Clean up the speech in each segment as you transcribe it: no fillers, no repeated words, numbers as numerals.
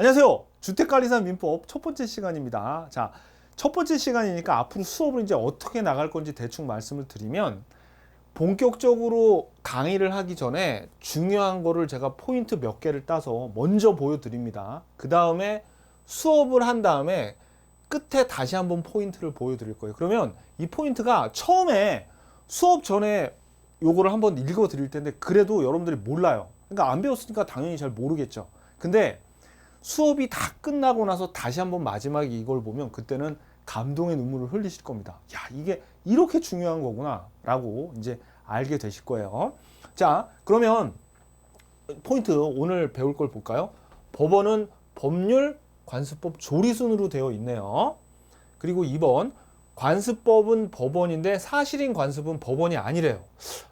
안녕하세요. 주택관리사 민법 첫 번째 시간입니다. 자, 첫 번째 시간이니까 앞으로 수업을 이제 어떻게 나갈 건지 대충 말씀을 드리면, 본격적으로 강의를 하기 전에 중요한 거를 제가 포인트 몇 개를 따서 먼저 보여드립니다. 그 다음에 수업을 한 다음에 끝에 다시 한번 포인트를 보여드릴 거예요. 그러면 이 포인트가 처음에 수업 전에 요거를 한번 읽어 드릴 텐데, 그래도 여러분들이 몰라요. 그러니까 안 배웠으니까 당연히 잘 모르겠죠. 근데 수업이 다 끝나고 나서 다시 한번 마지막에 이걸 보면 그때는 감동의 눈물을 흘리실 겁니다. 야, 이게 이렇게 중요한 거구나 라고 이제 알게 되실 거예요. 자, 그러면 포인트 오늘 배울 걸 볼까요? 법원은 법률, 관습법, 조리순으로 되어 있네요. 그리고 2번, 관습법은 법원인데 사실인 관습은 법원이 아니래요.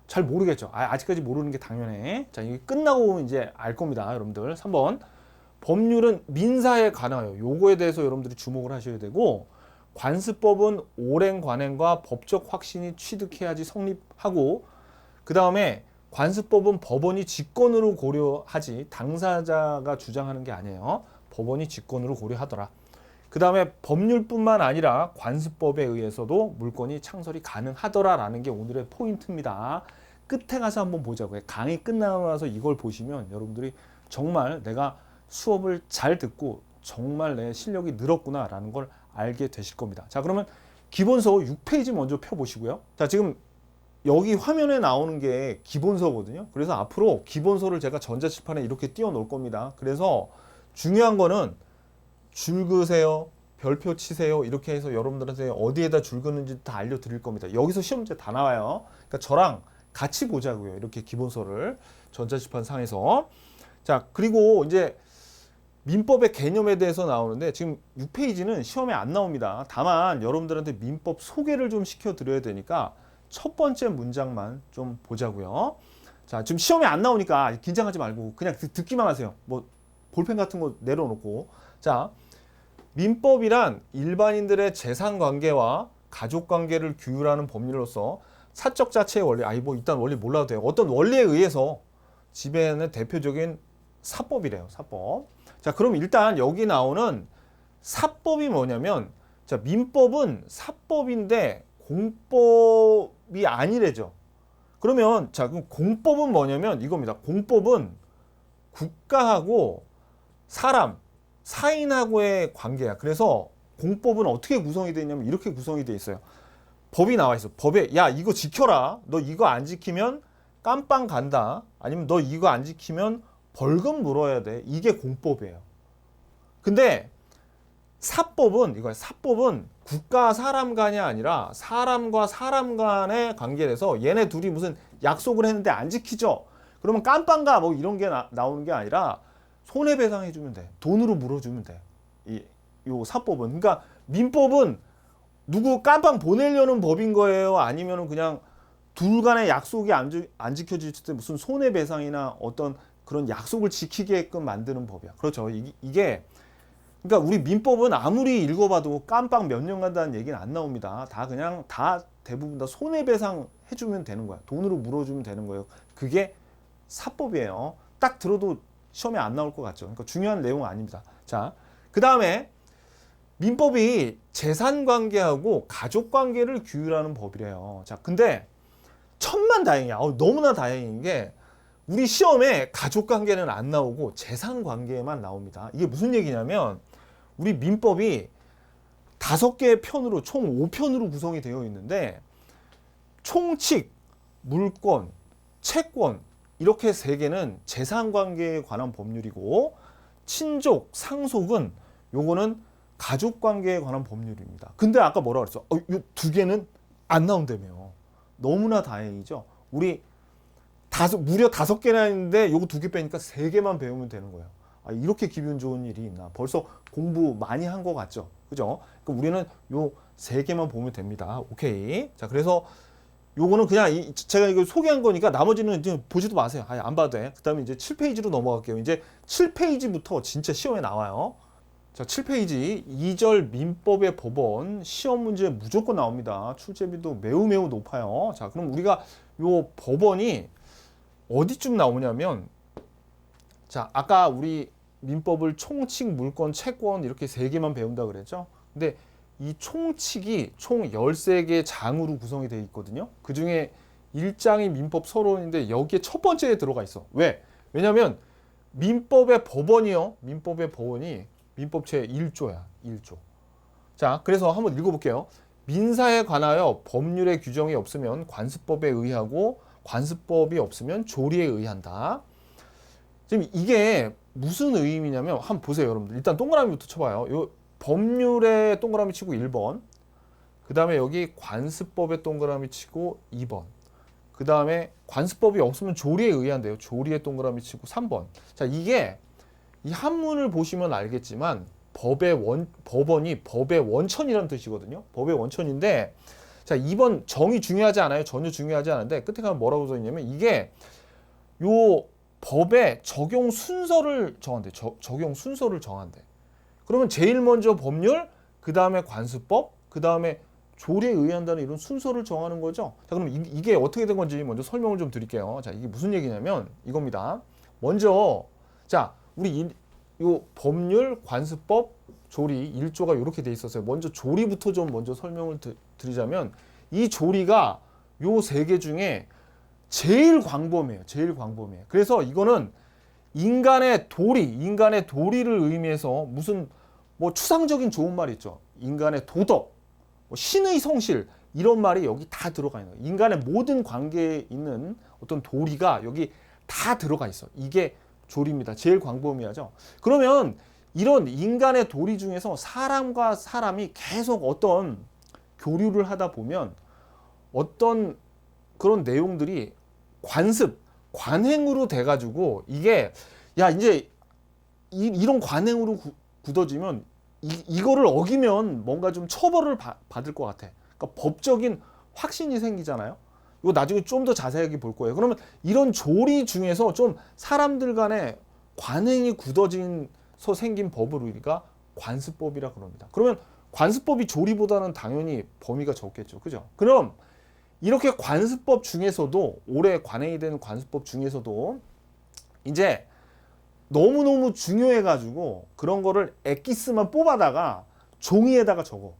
잘 모르겠죠. 아직까지 모르는 게 당연해. 자, 이게 끝나고 이제 알 겁니다, 여러분들. 3번, 법률은 민사에 관하여, 요거에 대해서 여러분들이 주목을 하셔야 되고, 관습법은 오랜 관행과 법적 확신이 취득해야지 성립하고, 그 다음에 관습법은 법원이 직권으로 고려하지 당사자가 주장하는 게 아니에요. 법원이 직권으로 고려하더라. 그 다음에 법률뿐만 아니라 관습법에 의해서도 물권이 창설이 가능하더라라는 게 오늘의 포인트입니다. 끝에 가서 한번 보자고요. 강의 끝나고 나서 이걸 보시면 여러분들이 정말 내가 수업을 잘 듣고 정말 내 실력이 늘었구나 라는 걸 알게 되실 겁니다. 자, 그러면 기본서 6페이지 먼저 펴보시고요. 자, 지금 여기 화면에 나오는 게 기본서거든요. 그래서 앞으로 기본서를 제가 전자칠판에 이렇게 띄워 놓을 겁니다. 그래서 중요한 거는 줄 그으세요, 별표 치세요, 이렇게 해서 여러분들한테 어디에다 줄 그는지 다 알려드릴 겁니다. 여기서 시험 문제 다 나와요. 그러니까 저랑 같이 보자고요. 이렇게 기본서를 전자칠판 상에서. 자, 그리고 이제 민법의 개념에 대해서 나오는데 지금 6페이지는 시험에 안 나옵니다. 다만 여러분들한테 민법 소개를 좀 시켜드려야 되니까 첫 번째 문장만 좀 보자고요. 자, 지금 시험에 안 나오니까 긴장하지 말고 그냥 듣기만 하세요. 뭐 볼펜 같은 거 내려놓고. 자, 민법이란 일반인들의 재산관계와 가족관계를 규율하는 법률로서 사적 자체의 원리, 뭐 일단 원리 몰라도 돼요. 어떤 원리에 의해서 지배하는 대표적인 사법이래요. 사법. 자, 그럼 일단 여기 나오는 사법이 뭐냐면, 자, 민법은 사법인데 공법이 아니래죠. 그러면 자, 그럼 공법은 뭐냐면 이겁니다. 공법은 국가하고 사람, 사인하고의 관계야. 그래서 공법은 어떻게 구성이 되어 있냐면 이렇게 구성이 되어 있어요. 법이 나와 있어. 법에 야, 이거 지켜라. 너 이거 안 지키면 깜빵 간다. 아니면 너 이거 안 지키면 벌금 물어야 돼. 이게 공법이에요. 근데 사법은 이거야. 사법은 국가 사람 간이 아니라 사람과 사람 간의 관계에서 얘네 둘이 무슨 약속을 했는데 안 지키죠. 그러면 깜빵 가 뭐 이런 게 나오는 게 아니라 손해배상 해주면 돼. 돈으로 물어주면 돼. 요 사법은. 그러니까 민법은 누구 깜빵 보내려는 법인 거예요? 아니면은 그냥 둘 간의 약속이 안 지켜질 때 무슨 손해배상이나 어떤 그런 약속을 지키게끔 만드는 법이야. 그렇죠. 이게 그러니까 우리 민법은 아무리 읽어봐도 깜빵 몇 년 간다는 얘기는 안 나옵니다. 다 그냥 다 대부분 다 손해배상 해주면 되는 거야. 돈으로 물어주면 되는 거예요. 그게 사법이에요. 딱 들어도 시험에 안 나올 것 같죠. 그러니까 중요한 내용은 아닙니다. 자, 그 다음에 민법이 재산관계하고 가족관계를 규율하는 법이래요. 자, 근데 천만다행이야. 너무나 다행인 게 우리 시험에 가족관계는 안 나오고 재산관계만 나옵니다. 이게 무슨 얘기냐면 우리 민법이 5개의 편으로 총 5편으로 구성이 되어 있는데 총칙, 물권, 채권 이렇게 3개는 재산관계에 관한 법률이고 친족, 상속은 요거는 가족관계에 관한 법률입니다. 근데 아까 뭐라 그랬어? 이 2개는 안 나온다며요. 너무나 다행이죠. 우리 무려 5개나 있는데 요거 2개 빼니까 3개만 배우면 되는 거예요. 이렇게 기분 좋은 일이 있나. 벌써 공부 많이 한 것 같죠. 그죠? 그러니까 우리는 요 3개만 보면 됩니다. 오케이. 자, 그래서 요거는 그냥 제가 이거 소개한 거니까 나머지는 이제 보지도 마세요. 안 봐도 돼. 그 다음에 이제 7페이지로 넘어갈게요. 이제 7페이지부터 진짜 시험에 나와요. 자, 7페이지 2절 민법의 법원 시험 문제 무조건 나옵니다. 출제비도 매우 높아요. 자, 그럼 우리가 요 법원이 어디쯤 나오냐면, 자, 아까 우리 민법을 총칙, 물권, 채권 이렇게 세 개만 배운다 그랬죠. 근데 이 총칙이 총 13개 장으로 구성이 되어 있거든요. 그중에 1장이 민법 서론인데 여기에 첫 번째에 들어가 있어. 왜? 왜냐면 민법의 법원이요. 민법의 법원이 민법 제1조야. 1조. 자, 그래서 한번 읽어볼게요. 민사에 관하여 법률의 규정이 없으면 관습법에 의하고 관습법이 없으면 조리에 의한다. 지금 이게 무슨 의미냐면 한번 보세요, 여러분들. 일단 동그라미부터 쳐봐요. 요 법률에 동그라미 치고 1번. 그 다음에 여기 관습법에 동그라미 치고 2번. 그 다음에 관습법이 없으면 조리에 의한대요. 조리에 동그라미 치고 3번. 자, 이게 이 한문을 보시면 알겠지만 법원이 법의 원천이라는 뜻이거든요. 법의 원천인데, 자, 2번 정의 중요하지 않아요. 전혀 중요하지 않은데 끝에 가면 뭐라고 써 있냐면 이게 요 법의 적용 순서를 정한대. 적용 순서를 정한대. 그러면 제일 먼저 법률, 그 다음에 관습법, 그 다음에 조리에 의한다는 이런 순서를 정하는 거죠. 자, 그럼 이게 어떻게 된 건지 먼저 설명을 좀 드릴게요. 자, 이게 무슨 얘기냐면 이겁니다. 먼저, 자, 우리 요 법률, 관습법, 조리 1조가 이렇게 돼 있었어요. 먼저 조리부터 좀 먼저 설명을 드리자면 이 조리가 요 세 개 중에 제일 광범위해요. 제일 광범위해요. 그래서 이거는 인간의 도리를 의미해서 무슨 뭐 추상적인 좋은 말이 있죠. 인간의 도덕, 뭐 신의 성실 이런 말이 여기 다 들어가 있는 거예요. 인간의 모든 관계에 있는 어떤 도리가 여기 다 들어가 있어. 이게 조리입니다. 제일 광범위하죠. 그러면 이런 인간의 도리 중에서 사람과 사람이 계속 어떤 교류를 하다 보면 어떤 그런 내용들이 관행으로 돼가지고 이게 야 이제 이런 관행으로 굳어지면 이거를 어기면 뭔가 좀 처벌을 받을 것 같아. 그러니까 법적인 확신이 생기잖아요. 이거 나중에 좀 더 자세하게 볼 거예요. 그러면 이런 조리 중에서 좀 사람들 간에 관행이 굳어져서 생긴 법을 우리가 관습법이라 그럽니다. 그러면 관습법이 조리보다는 당연히 범위가 적겠죠. 그죠? 그럼 이렇게 관습법 중에서도 올해 관행이 되는 관습법 중에서도 이제 너무너무 중요해가지고 그런 거를 엑기스만 뽑아다가 종이에다가 적어.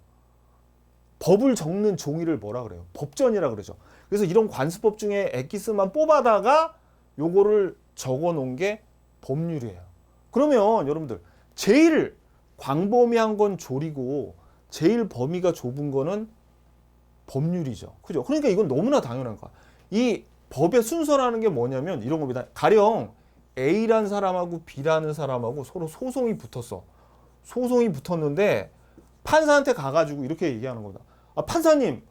법을 적는 종이를 뭐라 그래요? 법전이라 그러죠. 그래서 이런 관습법 중에 엑기스만 뽑아다가 요거를 적어 놓은 게 법률이에요. 그러면 여러분들 제일 광범위한 건 조리고 제일 범위가 좁은 거는 법률이죠. 그죠? 그러니까 이건 너무나 당연한 거야. 이 법의 순서라는 게 뭐냐면 이런 겁니다. 가령 A라는 사람하고 B라는 사람하고 서로 소송이 붙었어. 소송이 붙었는데 판사한테 가가지고 이렇게 얘기하는 거다. 아, 판사님,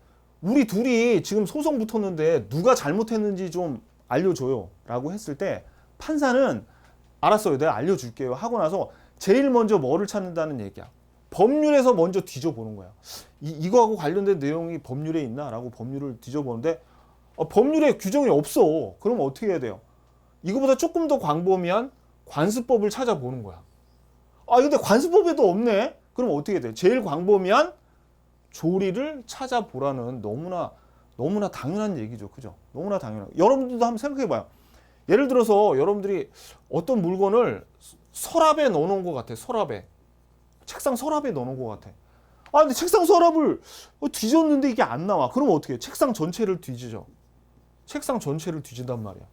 우리 둘이 지금 소송 붙었는데 누가 잘못했는지 좀 알려줘요. 라고 했을 때 판사는 알았어요. 내가 알려줄게요. 하고 나서 제일 먼저 뭐를 찾는다는 얘기야. 법률에서 먼저 뒤져보는 거야. 이거하고 관련된 내용이 법률에 있나? 라고 법률을 뒤져보는데 법률에 규정이 없어. 그러면 어떻게 해야 돼요? 이거보다 조금 더 광범위한 관습법을 찾아보는 거야. 아, 근데 관습법에도 없네? 그럼 어떻게 돼? 제일 광범위한 조리를 찾아보라는 너무나 당연한 얘기죠. 그죠? 너무나 당연한. 여러분들도 한번 생각해 봐요. 예를 들어서 여러분들이 어떤 물건을 서랍에 넣어놓은 것 같아. 서랍에. 책상 서랍에 넣어놓은 것 같아. 아, 근데 책상 서랍을 뒤졌는데 이게 안 나와. 그럼 어떻게 해? 책상 전체를 뒤지죠. 책상 전체를 뒤진단 말이야.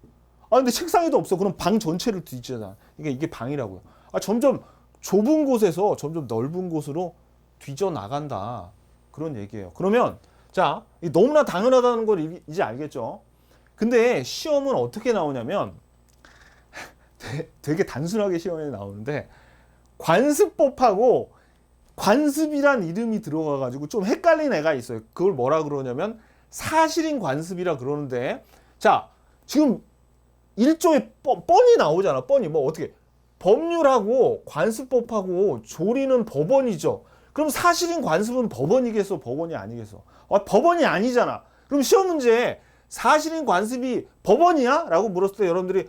아, 근데 책상에도 없어. 그럼 방 전체를 뒤지잖아. 이게 방이라고요. 아, 점점 좁은 곳에서 점점 넓은 곳으로 뒤져 나간다. 그런 얘기예요. 그러면 자, 너무나 당연하다는 걸 이제 알겠죠? 근데 시험은 어떻게 나오냐면 되게 단순하게 시험에 나오는데 관습법하고 관습이란 이름이 들어가가지고 좀 헷갈린 애가 있어요. 그걸 뭐라 그러냐면 사실인 관습이라 그러는데 자, 지금 1조에 뻔히 나오잖아. 뻔히. 뭐 어떻게 법률하고 관습법하고 조리는 법원이죠. 그럼 사실인 관습은 법원이겠어? 법원이 아니겠어? 법원이 아니잖아. 그럼 시험 문제에 사실인 관습이 법원이야? 라고 물었을 때 여러분들이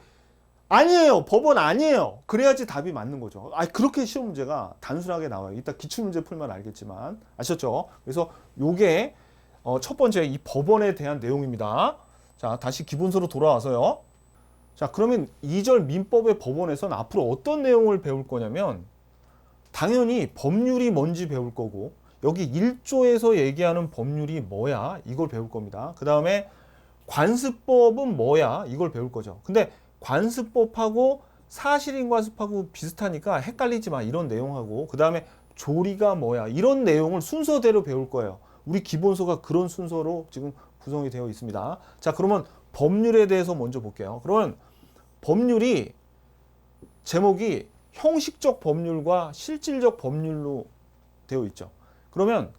아니에요. 법원 아니에요. 그래야지 답이 맞는 거죠. 그렇게 시험 문제가 단순하게 나와요. 이따 기출문제 풀면 알겠지만. 아셨죠? 그래서 요게 첫 번째 이 법원에 대한 내용입니다. 자, 다시 기본서로 돌아와서요. 자, 그러면 2절 민법의 법원에서는 앞으로 어떤 내용을 배울 거냐면 당연히 법률이 뭔지 배울 거고 여기 1조에서 얘기하는 법률이 뭐야 이걸 배울 겁니다. 그 다음에 관습법은 뭐야 이걸 배울 거죠. 근데 관습법하고 사실인관습하고 비슷하니까 헷갈리지 마 이런 내용하고 그 다음에 조리가 뭐야 이런 내용을 순서대로 배울 거예요. 우리 기본서가 그런 순서로 지금 구성이 되어 있습니다. 자, 그러면 법률에 대해서 먼저 볼게요. 그러면 법률이 제목이 형식적 법률과 실질적 법률로 되어 있죠. 그러면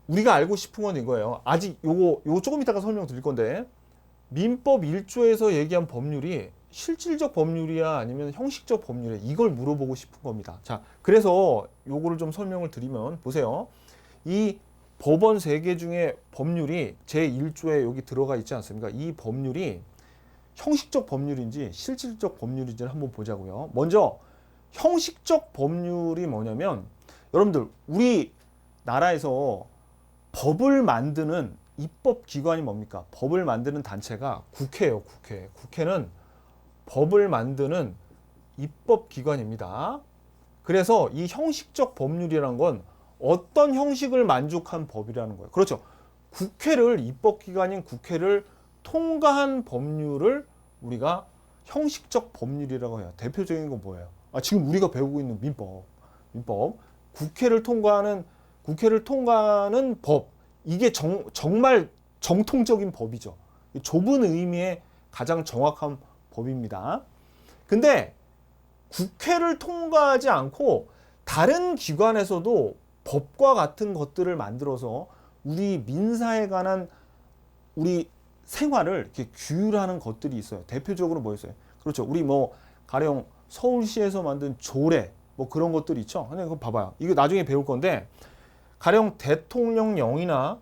우리가 알고 싶은 건 이거예요. 아직 요거 조금 이따가 설명드릴 건데 민법 1조에서 얘기한 법률이 실질적 법률이야 아니면 형식적 법률이야 이걸 물어보고 싶은 겁니다. 자, 그래서 요거를 좀 설명을 드리면 보세요. 이 법원 3개 중에 법률이 제1조에 여기 들어가 있지 않습니까? 이 법률이 형식적 법률인지 실질적 법률인지를 한번 보자고요. 먼저 형식적 법률이 뭐냐면 여러분들 우리 나라에서 법을 만드는 입법기관이 뭡니까? 법을 만드는 단체가 국회예요. 국회. 국회는 법을 만드는 입법기관입니다. 그래서 이 형식적 법률이란 건 어떤 형식을 만족한 법이라는 거예요. 그렇죠. 국회를 입법기관인 국회를 통과한 법률을 우리가 형식적 법률이라고 해요. 대표적인 건 뭐예요? 지금 우리가 배우고 있는 민법. 국회를 통과하는 법. 이게 정말 정통적인 법이죠. 좁은 의미의 가장 정확한 법입니다. 근데 국회를 통과하지 않고 다른 기관에서도 법과 같은 것들을 만들어서 우리 민사에 관한 우리 생활을 이렇게 규율하는 것들이 있어요. 대표적으로 뭐 있어요? 그렇죠. 우리 뭐 가령 서울시에서 만든 조례 뭐 그런 것들이 있죠. 근데 그거 봐봐요. 이거 나중에 배울 건데 가령 대통령령이나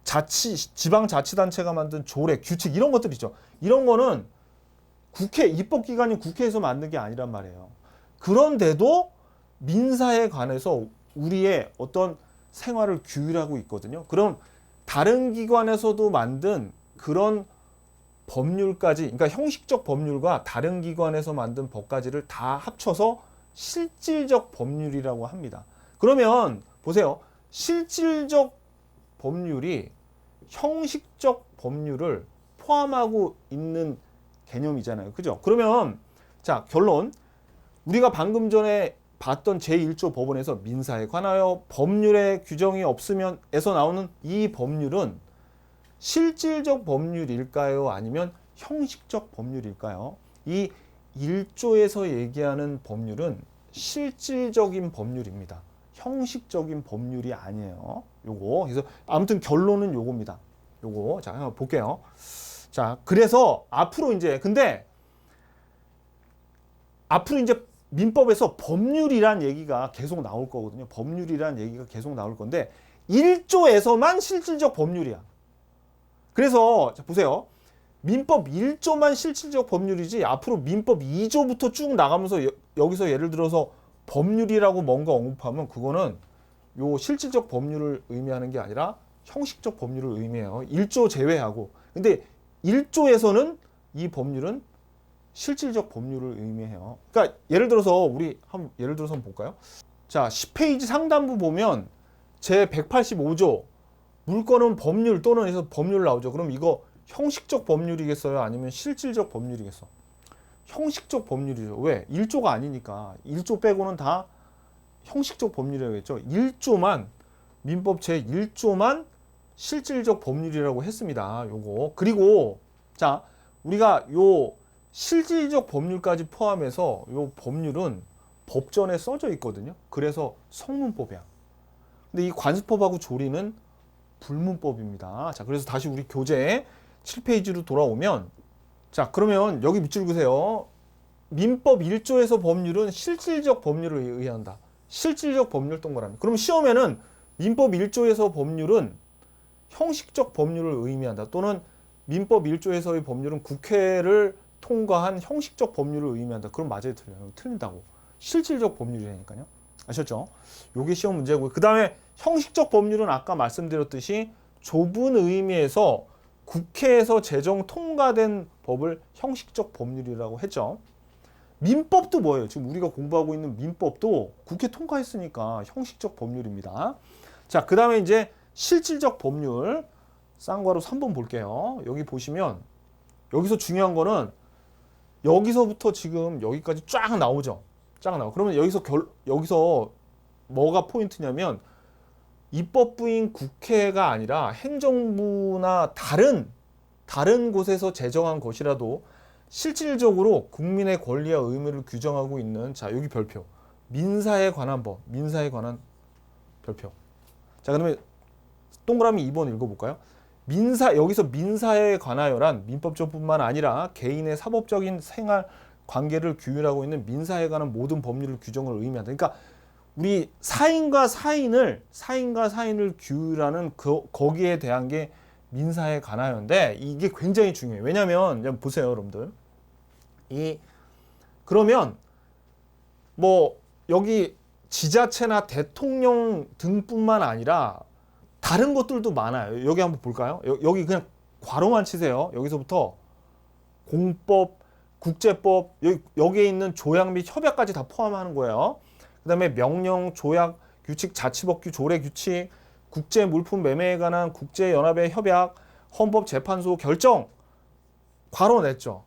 지방자치단체가 만든 조례, 규칙 이런 것들 있죠. 이런 거는 국회 입법기관인 국회에서 만든 게 아니란 말이에요. 그런데도 민사에 관해서 우리의 어떤 생활을 규율하고 있거든요. 그럼 다른 기관에서도 만든 그런 법률까지, 그러니까 형식적 법률과 다른 기관에서 만든 법까지를 다 합쳐서 실질적 법률이라고 합니다. 그러면 보세요. 실질적 법률이 형식적 법률을 포함하고 있는 개념이잖아요. 그죠? 그러면 자, 결론. 우리가 방금 전에 봤던 제1조 법원에서 민사에 관하여 법률의 규정이 없으면에서 나오는 이 법률은 실질적 법률일까요? 아니면 형식적 법률일까요? 이 1조에서 얘기하는 법률은 실질적인 법률입니다. 형식적인 법률이 아니에요. 요거. 그래서 아무튼 결론은 요겁니다. 요거. 자, 한번 볼게요. 자, 그래서 앞으로 이제 민법에서 법률이란 얘기가 계속 나올 거거든요. 법률이란 얘기가 계속 나올 건데 1조에서만 실질적 법률이야. 그래서 자, 보세요. 민법 1조만 실질적 법률이지 앞으로 민법 2조부터 쭉 나가면서 여기서 예를 들어서 법률이라고 뭔가 언급하면 그거는 요 실질적 법률을 의미하는 게 아니라 형식적 법률을 의미해요. 1조 제외하고. 근데 1조에서는 이 법률은 실질적 법률을 의미해요. 그러니까 예를 들어서 한번 볼까요? 자, 10페이지 상단부 보면 제 185조 물건은 법률 또는 해서 법률 나오죠. 그럼 이거 형식적 법률이겠어요? 아니면 실질적 법률이겠어? 형식적 법률이죠. 왜? 1조가 아니니까. 1조 빼고는 다 형식적 법률이라고 했죠. 1조만 민법 제1조만 실질적 법률이라고 했습니다. 요거. 그리고 자, 우리가 요 실질적 법률까지 포함해서 요 법률은 법전에 써져 있거든요. 그래서 성문법이야. 근데 이 관습법하고 조리는 불문법입니다. 자, 그래서 다시 우리 교재 7페이지로 돌아오면 자, 그러면 여기 밑줄 그세요. 민법 1조에서 법률은 실질적 법률을 의한다. 실질적 법률 동그라미. 그럼 시험에는 민법 1조에서 법률은 형식적 법률을 의미한다. 또는 민법 1조에서의 법률은 국회를 통과한 형식적 법률을 의미한다. 그럼 맞아요, 틀려요? 틀린다고. 실질적 법률이라니까요. 아셨죠? 요게 시험 문제고요. 그 다음에 형식적 법률은 아까 말씀드렸듯이 좁은 의미에서 국회에서 제정 통과된 법을 형식적 법률이라고 했죠. 민법도 뭐예요? 지금 우리가 공부하고 있는 민법도 국회 통과했으니까 형식적 법률입니다. 자, 그 다음에 이제 실질적 법률, 쌍괄호 3번 볼게요. 여기 보시면 여기서 중요한 거는 여기서부터 지금 여기까지 쫙 나오죠. 쫙 나와. 그러면 여기서 뭐가 포인트냐면 입법부인 국회가 아니라 행정부나 다른 곳에서 제정한 것이라도 실질적으로 국민의 권리와 의무를 규정하고 있는, 자, 여기 별표. 민사에 관한 법, 민사에 관한 별표. 자, 그러면 동그라미 2번 읽어볼까요? 여기서 민사에 관하여란 민법적뿐만 아니라 개인의 사법적인 생활 관계를 규율하고 있는 민사에 관한 모든 법률 규정을 의미한다. 그러니까 우리 사인과 사인을 규율하는 거기에 대한 게 민사에 관하여인데 이게 굉장히 중요해요. 왜냐하면 보세요, 여러분들. 그러면 뭐 여기 지자체나 대통령 등뿐만 아니라 다른 것들도 많아요. 여기 한번 볼까요? 여기 그냥 괄호만 치세요. 여기서부터 공법, 국제법, 여기에 있는 조약 및 협약까지 다 포함하는 거예요. 그 다음에 명령, 조약, 규칙, 자치법규, 조례, 규칙, 국제 물품 매매에 관한 국제연합의 협약, 헌법재판소 결정, 괄호 냈죠.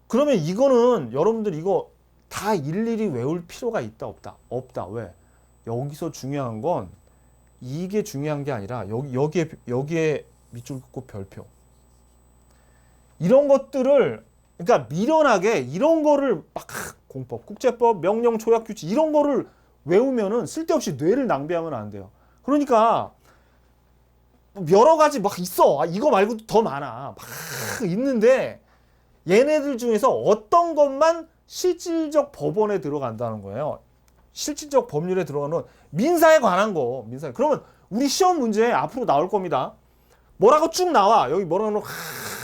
그러면 이거는 여러분들 이거 다 일일이 외울 필요가 있다, 없다? 없다. 왜? 여기서 중요한 건 이게 중요한 게 아니라 여기에 밑줄 긋고 별표. 이런 것들을 그러니까 미련하게 이런 거를 막 공법, 국제법, 명령, 조약, 규칙 이런 거를 외우면은 쓸데없이 뇌를 낭비하면 안 돼요. 그러니까 여러 가지 막 있어. 이거 말고도 더 많아. 막 있는데 얘네들 중에서 어떤 것만 실질적 법원에 들어간다는 거예요. 실질적 법률에 들어가는 민사에 관한 거. 그러면 우리 시험 문제 앞으로 나올 겁니다. 뭐라고 쭉 나와. 여기 뭐라고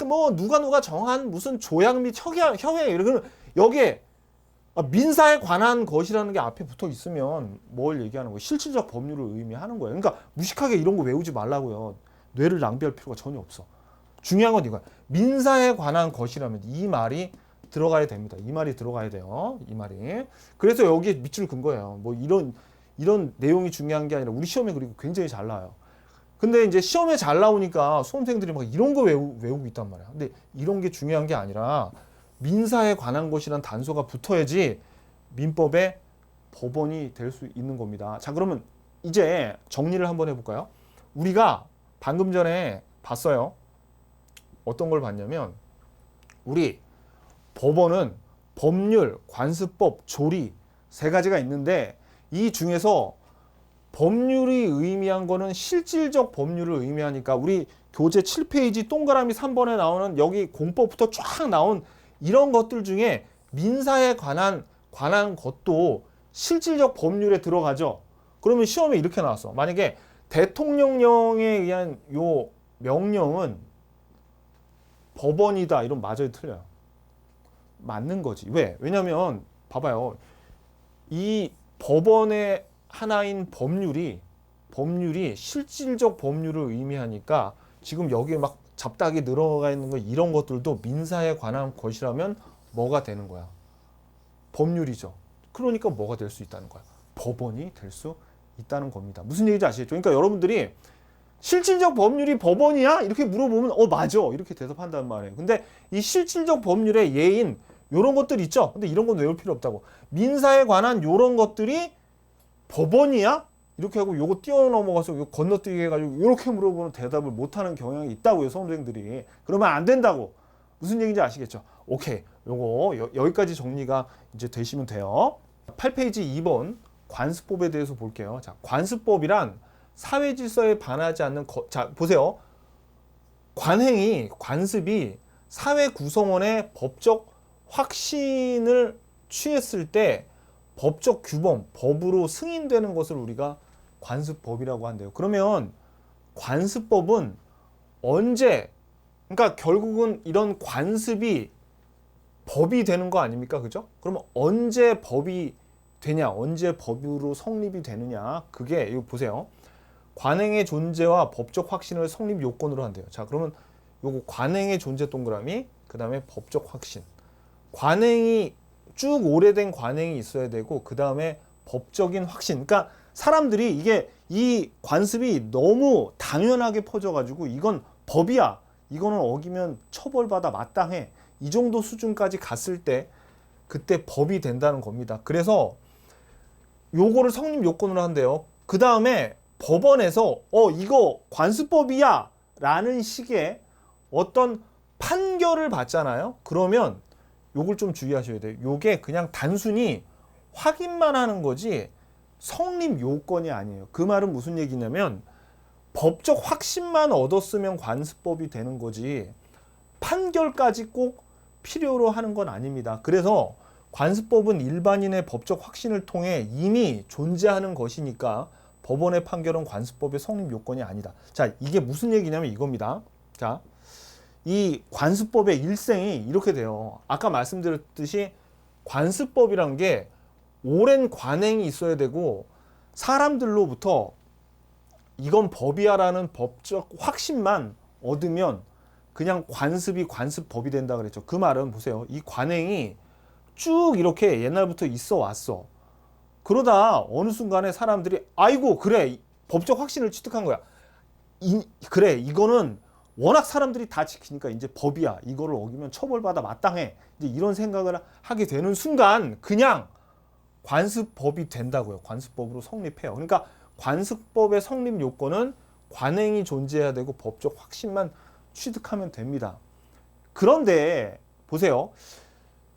뭐 누가 정한 무슨 조약 및 협약 이러면 여기에 민사에 관한 것이라는 게 앞에 붙어 있으면 뭘 얘기하는 거예요? 실질적 법률을 의미하는 거예요. 그러니까 무식하게 이런 거 외우지 말라고요. 뇌를 낭비할 필요가 전혀 없어. 중요한 건 이거야. 민사에 관한 것이라면 이 말이 들어가야 됩니다. 이 말이 들어가야 돼요. 이 말이. 그래서 여기에 밑줄 근 거예요. 뭐 이런 내용이 중요한 게 아니라 우리 시험에 그리고 굉장히 잘 나와요. 근데 이제 시험에 잘 나오니까 수험생들이 막 이런 거 외우고 있단 말이야. 근데 이런 게 중요한 게 아니라 민사에 관한 것이란 단서가 붙어야지 민법의 법원이 될 수 있는 겁니다. 자, 그러면 이제 정리를 한번 해볼까요? 우리가 방금 전에 봤어요. 어떤 걸 봤냐면 우리 법원은 법률, 관습법, 조리 세 가지가 있는데 이 중에서 법률이 의미한 거는 실질적 법률을 의미하니까 우리 교재 7페이지 동그라미 3번에 나오는 여기 공법부터 쫙 나온 이런 것들 중에 민사에 관한 것도 실질적 법률에 들어가죠. 그러면 시험에 이렇게 나왔어. 만약에 대통령령에 의한 요 명령은 법원이다. 이런 맞아요, 틀려요? 맞는 거지. 왜? 왜냐면 봐봐요. 이 법원의 하나인 법률이 실질적 법률을 의미하니까 지금 여기에 막 잡다하게 늘어가 있는 거 이런 것들도 민사에 관한 것이라면 뭐가 되는 거야? 법률이죠. 그러니까 뭐가 될 수 있다는 거야? 법원이 될 수 있다는 겁니다. 무슨 얘기인지 아시겠죠? 그러니까 여러분들이 실질적 법률이 법원이야? 이렇게 물어보면 맞아. 이렇게 대답한단 말이에요. 근데 이 실질적 법률의 예인 이런 것들 있죠? 근데 이런 건 외울 필요 없다고. 민사에 관한 이런 것들이 법원이야? 이렇게 하고 요거 뛰어넘어가서 요거 건너뛰기 해가지고 이렇게 물어보는 대답을 못하는 경향이 있다고요, 수험생들이. 그러면 안 된다고. 무슨 얘기인지 아시겠죠? 오케이. 요거 여기까지 정리가 이제 되시면 돼요. 8페이지 2번 관습법에 대해서 볼게요. 자, 관습법이란 사회 질서에 반하지 않는 자, 보세요. 관습이 사회 구성원의 법적 확신을 취했을 때 법적 규범, 법으로 승인되는 것을 우리가 관습법이라고 한대요. 그러면 관습법은 언제, 그러니까 결국은 이런 관습이 법이 되는 거 아닙니까? 그죠? 그러면 언제 법이 되냐, 언제 법으로 성립이 되느냐, 그게 이거 보세요. 관행의 존재와 법적 확신을 성립 요건으로 한대요. 자, 그러면 요거 관행의 존재 동그라미, 그 다음에 법적 확신. 관행이 쭉 오래된 관행이 있어야 되고 그 다음에 법적인 확신. 그러니까 사람들이 이게 이 관습이 너무 당연하게 퍼져가지고 이건 법이야. 이거는 어기면 처벌받아 마땅해. 이 정도 수준까지 갔을 때 그때 법이 된다는 겁니다. 그래서 요거를 성립 요건으로 한대요. 그 다음에 법원에서 이거 관습법이야 라는 식의 어떤 판결을 받잖아요. 그러면 요걸 좀 주의하셔야 돼요. 요게 그냥 단순히 확인만 하는 거지 성립 요건이 아니에요. 그 말은 무슨 얘기냐면 법적 확신만 얻었으면 관습법이 되는 거지 판결까지 꼭 필요로 하는 건 아닙니다. 그래서 관습법은 일반인의 법적 확신을 통해 이미 존재하는 것이니까 법원의 판결은 관습법의 성립 요건이 아니다. 자, 이게 무슨 얘기냐면 이겁니다. 자, 이 관습법의 일생이 이렇게 돼요. 아까 말씀드렸듯이 관습법이란 게 오랜 관행이 있어야 되고 사람들로부터 이건 법이야라는 법적 확신만 얻으면 그냥 관습이 관습법이 된다 그랬죠. 그 말은 보세요. 이 관행이 쭉 이렇게 옛날부터 있어 왔어. 그러다 어느 순간에 사람들이 아이고 그래 법적 확신을 취득한 거야. 그래 이거는 워낙 사람들이 다 지키니까 이제 법이야. 이거를 어기면 처벌받아 마땅해. 이제 이런 생각을 하게 되는 순간 그냥 관습법이 된다고요. 관습법으로 성립해요. 그러니까 관습법의 성립 요건은 관행이 존재해야 되고 법적 확신만 취득하면 됩니다. 그런데 보세요.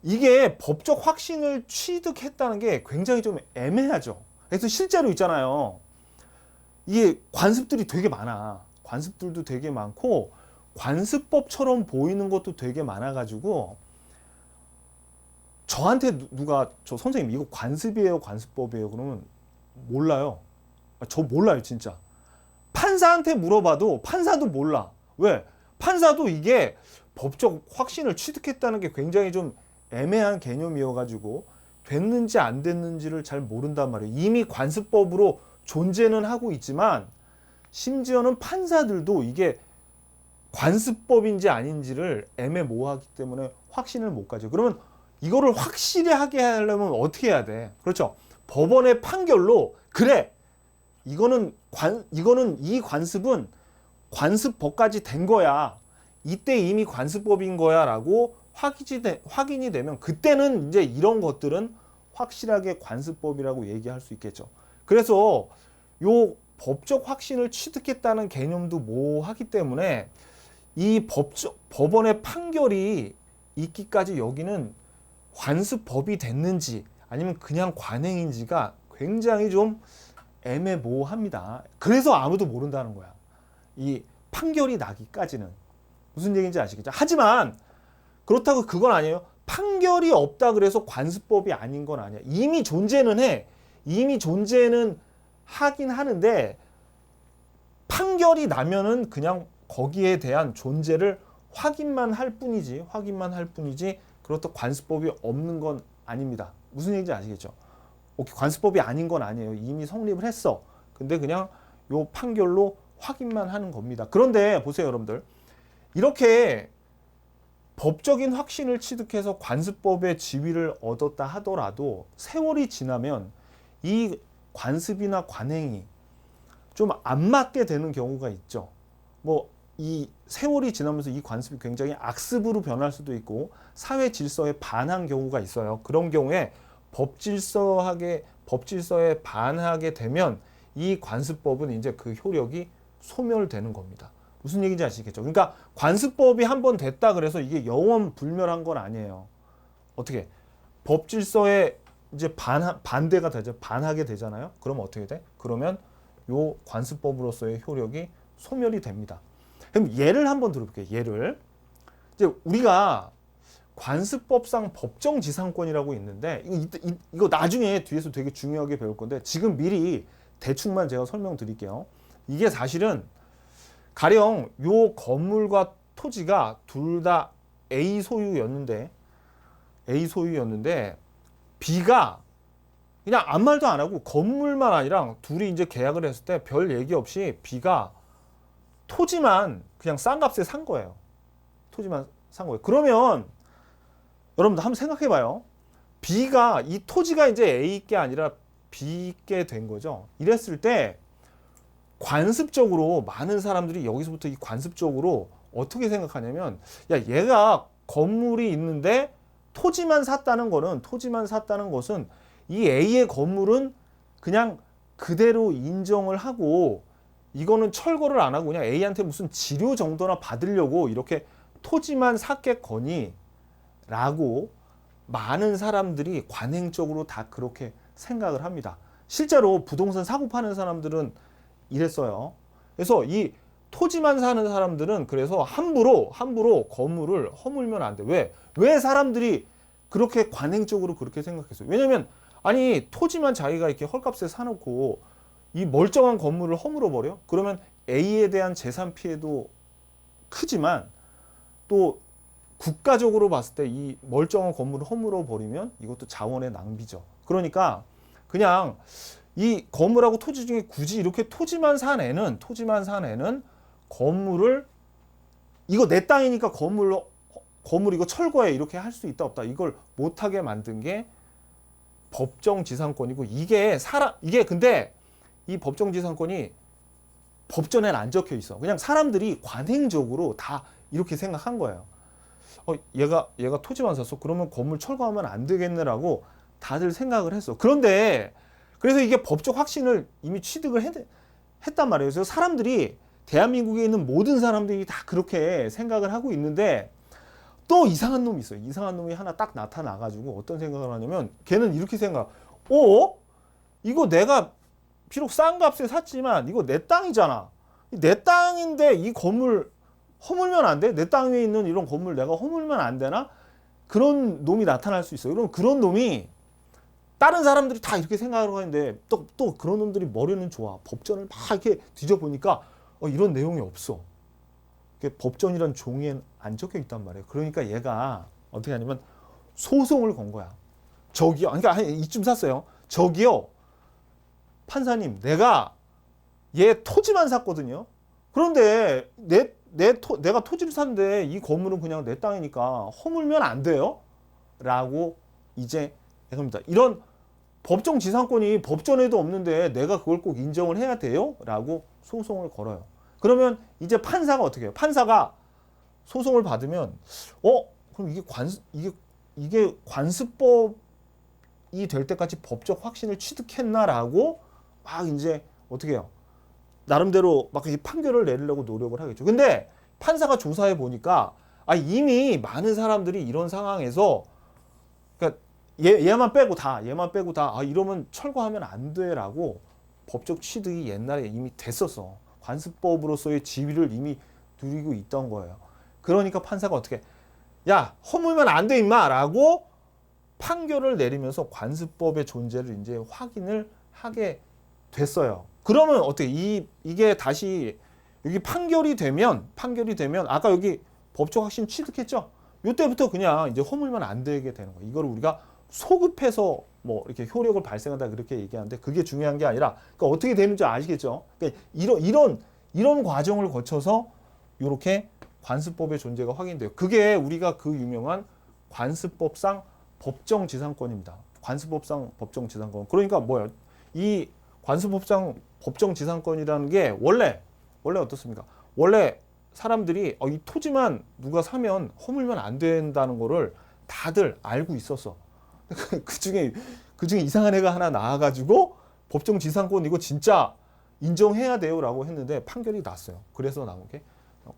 이게 법적 확신을 취득했다는 게 굉장히 좀 애매하죠. 그래서 실제로 있잖아요. 이게 관습들이 되게 많아. 관습들도 되게 많고 관습법처럼 보이는 것도 되게 많아가지고 저한테 누가 저 선생님 이거 관습이에요 관습법이에요 그러면 몰라요. 저 몰라요 진짜. 판사한테 물어봐도 판사도 몰라. 왜? 판사도 이게 법적 확신을 취득했다는 게 굉장히 좀 애매한 개념이어가지고 됐는지 안 됐는지를 잘 모른단 말이에요. 이미 관습법으로 존재는 하고 있지만 심지어는 판사들도 이게 관습법인지 아닌지를 애매모호하기 때문에 확신을 못 가죠. 그러면 이거를 확실히 하게 하려면 어떻게 해야 돼? 그렇죠. 법원의 판결로 그래 이거는 이 관습은 관습법까지 된 거야. 이때 이미 관습법인 거야 라고 확인이 되면 그때는 이제 이런 것들은 확실하게 관습법이라고 얘기할 수 있겠죠. 그래서 요 법적 확신을 취득했다는 개념도 모호하기 때문에 이 법원의 판결이 있기까지 여기는 관습법이 됐는지 아니면 그냥 관행인지가 굉장히 좀 애매모호합니다. 그래서 아무도 모른다는 거야. 이 판결이 나기까지는. 무슨 얘기인지 아시겠죠? 하지만 그렇다고 그건 아니에요. 판결이 없다 그래서 관습법이 아닌 건 아니야. 이미 존재는 해. 이미 존재는 하긴 하는데 판결이 나면은 그냥 거기에 대한 존재를 확인만 할 뿐이지 그렇다고 관습법이 없는 건 아닙니다. 무슨 얘기인지 아시겠죠? 관습법이 아닌 건 아니에요. 이미 성립을 했어. 근데 그냥 요 판결로 확인만 하는 겁니다. 그런데 보세요 여러분들. 이렇게 법적인 확신을 취득해서 관습법의 지위를 얻었다 하더라도 세월이 지나면 이 관습이나 관행이 좀 안 맞게 되는 경우가 있죠. 뭐 이 세월이 지나면서 이 관습이 굉장히 악습으로 변할 수도 있고 사회 질서에 반한 경우가 있어요. 그런 경우에 법 질서에 반하게 되면 이 관습법은 이제 그 효력이 소멸되는 겁니다. 무슨 얘기인지 아시겠죠? 그러니까 관습법이 한번 됐다 그래서 이게 영원 불멸한 건 아니에요. 어떻게? 법 질서에 이제 반대가 되죠. 반하게 되잖아요. 그러면 어떻게 돼? 그러면 요 관습법으로서의 효력이 소멸이 됩니다. 그럼 예를 한번 들어볼게요. 예를. 이제 우리가 관습법상 법정지상권이라고 있는데 이거 나중에 뒤에서 되게 중요하게 배울 건데 지금 미리 대충만 제가 설명드릴게요. 이게 사실은 가령 요 건물과 토지가 둘 다 A 소유였는데 B가 그냥 아무 말도 안 하고 건물만 아니라 둘이 이제 계약을 했을 때 별 얘기 없이 B가 토지만 그냥 싼 값에 산 거예요. 토지만 산 거예요. 그러면 여러분들 한번 생각해 봐요. B가 이 토지가 이제 A께 아니라 B께 된 거죠. 이랬을 때 관습적으로 많은 사람들이 여기서부터 이 관습적으로 어떻게 생각하냐면 야 얘가 건물이 있는데 토지만 샀다는 것은 이 A의 건물은 그냥 그대로 인정을 하고 이거는 철거를 안 하고 그냥 A한테 무슨 지료 정도나 받으려고 이렇게 토지만 샀겠거니 라고 많은 사람들이 관행적으로 다 그렇게 생각을 합니다. 실제로 부동산 사고 파는 사람들은 이랬어요. 그래서 이 토지만 사는 사람들은 그래서 함부로 건물을 허물면 안 돼. 왜 사람들이 그렇게 관행적으로 그렇게 생각했어요? 왜냐면 아니 토지만 자기가 이렇게 헐값에 사놓고 이 멀쩡한 건물을 허물어 버려? 그러면 A에 대한 재산 피해도 크지만 또 국가적으로 봤을 때 이 멀쩡한 건물을 허물어 버리면 이것도 자원의 낭비죠. 그러니까 그냥 이 건물하고 토지 중에 굳이 이렇게 토지만 산 애는 건물을 이거 내 땅이니까 건물 이거 철거해 이렇게 할 수 있다 없다 이걸 못하게 만든 게 법정지상권이고 이게 근데 이 법정지상권이 법전에는 안 적혀 있어. 그냥 사람들이 관행적으로 다 이렇게 생각한 거예요. 얘가 토지만 샀어. 그러면 건물 철거하면 안 되겠네라고 다들 생각을 했어. 그런데 그래서 이게 법적 확신을 이미 취득을 했단 말이에요. 그래서 사람들이 대한민국에 있는 모든 사람들이 다 그렇게 생각을 하고 있는데 또 이상한 놈이 있어요. 이상한 놈이 하나 딱 나타나가지고 어떤 생각을 하냐면 걔는 이렇게 이거 내가 비록 싼 값에 샀지만 이거 내 땅이잖아. 내 땅인데 이 건물 허물면 안 돼? 내 땅 위에 있는 이런 건물 내가 허물면 안 되나? 그런 놈이 나타날 수 있어요. 그럼 그런 놈이 다른 사람들이 다 이렇게 생각을 하는데 또 그런 놈들이 머리는 좋아. 법전을 막 이렇게 뒤져보니까 이런 내용이 없어. 법전이란 종이엔 안 적혀 있단 말이에요. 그러니까 얘가 어떻게 하냐면 소송을 건 거야. 저기요. 그러니까 이쯤 샀어요. 저기요. 판사님, 내가 얘 토지만 샀거든요. 그런데 내가 토지를 샀는데 이 건물은 그냥 내 땅이니까 허물면 안 돼요? 라고 이제 합니다. 이런 법정 지상권이 법전에도 없는데 내가 그걸 꼭 인정을 해야 돼요? 라고 소송을 걸어요. 그러면 이제 판사가 어떻게 해요? 판사가 소송을 받으면 그럼 이게 관습법이 될 때까지 법적 확신을 취득했나라고 막 이제 어떻게 해요? 나름대로 막 판결을 내리려고 노력을 하겠죠. 근데 판사가 조사해 보니까 이미 많은 사람들이 이런 상황에서 그러니까 얘만 빼고 다 이러면 철거하면 안 돼라고 법적 취득이 옛날에 이미 됐었어. 관습법으로서의 지위를 이미 누리고 있던 거예요. 그러니까 판사가 어떻게 야 허물면 안 돼 임마라고 판결을 내리면서 관습법의 존재를 이제 확인을 하게 됐어요. 그러면 어떻게 이게 다시 여기 판결이 되면 아까 여기 법적 확신 취득했죠? 이때부터 그냥 이제 허물면 안 되게 되는 거예요. 이걸 우리가 소급해서 뭐 이렇게 효력을 발생한다 그렇게 얘기하는데 그게 중요한 게 아니라 그러니까 어떻게 되는지 아시겠죠? 그러니까 이런 과정을 거쳐서 이렇게 관습법의 존재가 확인돼요. 그게 우리가 그 유명한 관습법상 법정지상권입니다. 관습법상 법정지상권. 그러니까 뭐예요? 이 관습법상 법정지상권이라는 게 원래 어떻습니까? 원래 사람들이 이 토지만 누가 사면 허물면 안 된다는 거를 다들 알고 있었어. 그 중에 이상한 애가 하나 나와가지고 법정지상권 이거 진짜 인정해야 돼요라고 했는데 판결이 났어요. 그래서 나온 게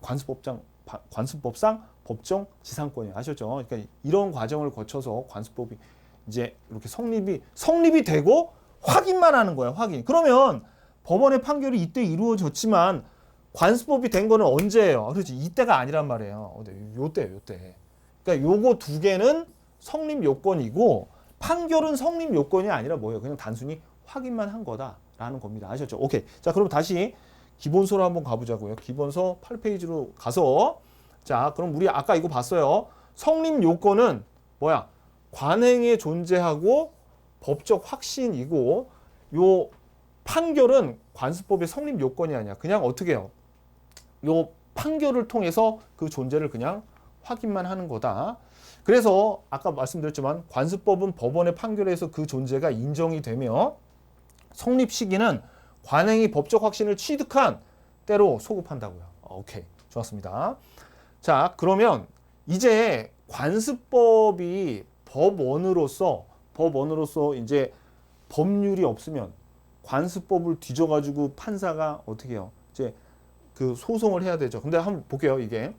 관습법상 법정지상권이 아셨죠? 그러니까 이런 과정을 거쳐서 관습법이 이제 이렇게 성립이 되고 확인만 하는 거야. 확인. 그러면 법원의 판결이 이때 이루어졌지만 관습법이 된 거는 언제예요? 그렇지. 이때가 아니란 말이에요. 요때. 그러니까 요거 두 개는 성립 요건이고 판결은 성립 요건이 아니라 뭐예요? 그냥 단순히 확인만 한 거다라는 겁니다. 아셨죠? 오케이. 자, 그럼 다시 기본서로 한번 가보자고요. 기본서 8페이지로 가서 자, 그럼 우리 아까 이거 봤어요. 성립 요건은 뭐야? 관행에 존재하고 법적 확신이고 요 판결은 관습법의 성립 요건이 아니야. 그냥 어떻게 해요? 요 판결을 통해서 그 존재를 그냥 확인만 하는 거다. 그래서 아까 말씀드렸지만 관습법은 법원의 판결에서 그 존재가 인정이 되며 성립 시기는 관행이 법적 확신을 취득한 때로 소급한다고요. 오케이. 좋았습니다. 자, 그러면 이제 관습법이 법원으로서 이제 법률이 없으면 관습법을 뒤져가지고 판사가 어떻게 해요? 이제 그 소송을 해야 되죠. 근데 한번 볼게요. 이게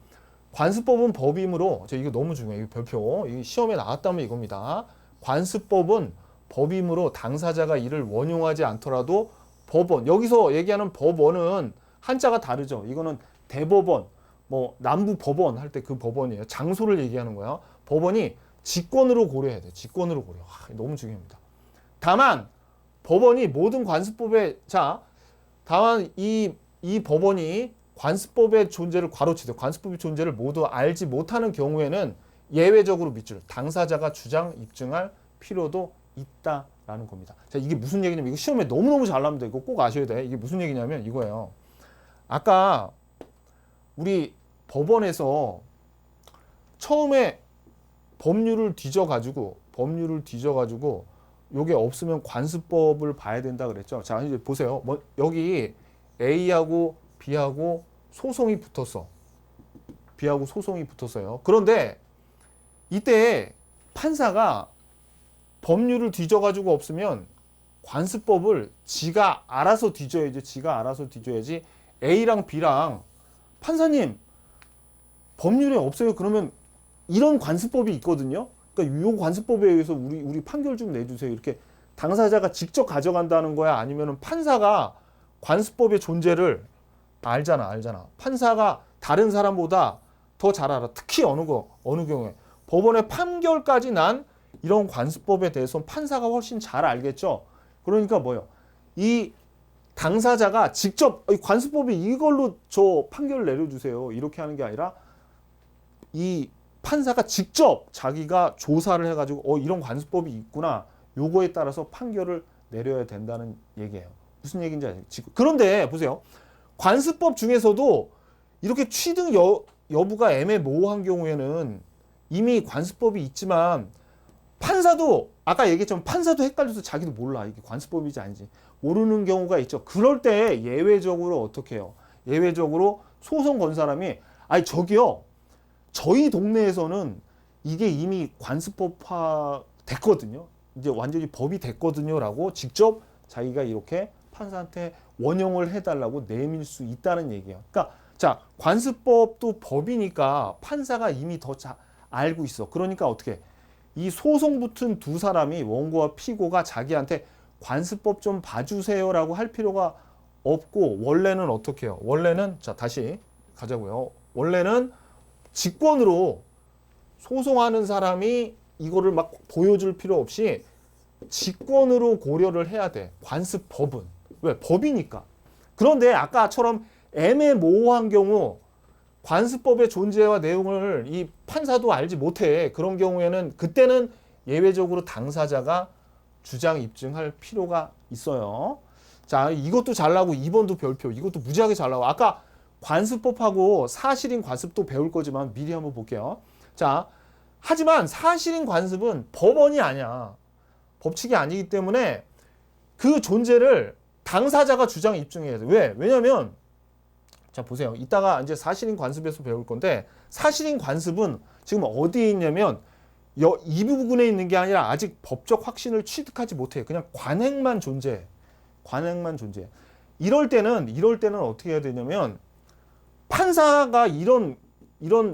관습법은 법이므로, 이거 너무 중요해요. 이거 별표. 이 시험에 나왔다면 이겁니다. 관습법은 법이므로 당사자가 이를 원용하지 않더라도 법원, 여기서 얘기하는 법원은 한자가 다르죠. 이거는 대법원, 뭐 남부법원 할 때 그 법원이에요. 장소를 얘기하는 거예요. 법원이 직권으로 고려해야 돼요. 직권으로 고려. 너무 중요합니다. 다만 법원이 모든 관습법에, 다만 이 법원이 관습법의 존재를 괄호치되 관습법의 존재를 모두 알지 못하는 경우에는 예외적으로 밑줄 당사자가 주장 입증할 필요도 있다라는 겁니다. 자, 이게 무슨 얘기냐면, 이거 시험에 너무너무 잘 나옵니다. 이거 꼭 아셔야 돼. 이게 무슨 얘기냐면 이거예요. 아까 우리 법원에서 처음에 법률을 뒤져가지고 요게 없으면 관습법을 봐야 된다 그랬죠. 자, 이제 보세요. 여기 A하고 B하고 소송이 붙었어. B하고 소송이 붙었어요. 그런데 이때 판사가 법률을 뒤져가지고 없으면 관습법을 지가 알아서 뒤져야지. A랑 B랑 판사님 법률에 없어요. 그러면 이런 관습법이 있거든요. 그러니까 이 관습법에 의해서 우리 판결 좀 내주세요. 이렇게 당사자가 직접 가져간다는 거야? 아니면은 판사가 관습법의 존재를 알잖아. 판사가 다른 사람보다 더 잘 알아. 특히 어느 경우에 법원의 판결까지 난 이런 관습법에 대해서 판사가 훨씬 잘 알겠죠. 그러니까 뭐예요? 이 당사자가 직접 관습법이 이걸로 저 판결을 내려주세요. 이렇게 하는 게 아니라 이 판사가 직접 자기가 조사를 해가지고 이런 관습법이 있구나. 요거에 따라서 판결을 내려야 된다는 얘기예요. 무슨 얘기인지 알죠? 그런데 보세요. 관습법 중에서도 이렇게 취득 여부가 애매모호한 경우에는 이미 관습법이 있지만 판사도 아까 얘기했지만 판사도 헷갈려서 자기도 몰라. 이게 관습법인지 아닌지 모르는 경우가 있죠. 그럴 때 예외적으로 어떻게 해요? 예외적으로 소송 건 사람이 저기요. 저희 동네에서는 이게 이미 관습법화 됐거든요. 이제 완전히 법이 됐거든요. 라고 직접 자기가 이렇게 판사한테 원용을 해달라고 내밀 수 있다는 얘기예요. 그러니까 자, 관습법도 법이니까 판사가 이미 더 알고 있어. 그러니까 어떻게 이 소송 붙은 두 사람이 원고와 피고가 자기한테 관습법 좀 봐주세요라고 할 필요가 없고 원래는 어떻게 해요? 원래는 자 다시 가자고요. 원래는 직권으로 소송하는 사람이 이거를 막 보여줄 필요 없이 직권으로 고려를 해야 돼. 관습법은. 왜? 법이니까. 그런데 아까처럼 애매모호한 경우 관습법의 존재와 내용을 이 판사도 알지 못해. 그런 경우에는 그때는 예외적으로 당사자가 주장 입증할 필요가 있어요. 자, 이것도 잘 나오고 2번도 별표. 이것도 무지하게 잘 나와. 아까 관습법하고 사실인 관습도 배울 거지만 미리 한번 볼게요. 자, 하지만 사실인 관습은 법원이 아니야. 법칙이 아니기 때문에 그 존재를 당사자가 주장 입증해야 돼. 왜? 왜냐면 자 보세요. 이따가 이제 사실인 관습에서 배울 건데 사실인 관습은 지금 어디에 있냐면 이 부분에 있는 게 아니라 아직 법적 확신을 취득하지 못해. 그냥 관행만 존재해. 관행만 존재해. 이럴 때는 어떻게 해야 되냐면 판사가 이런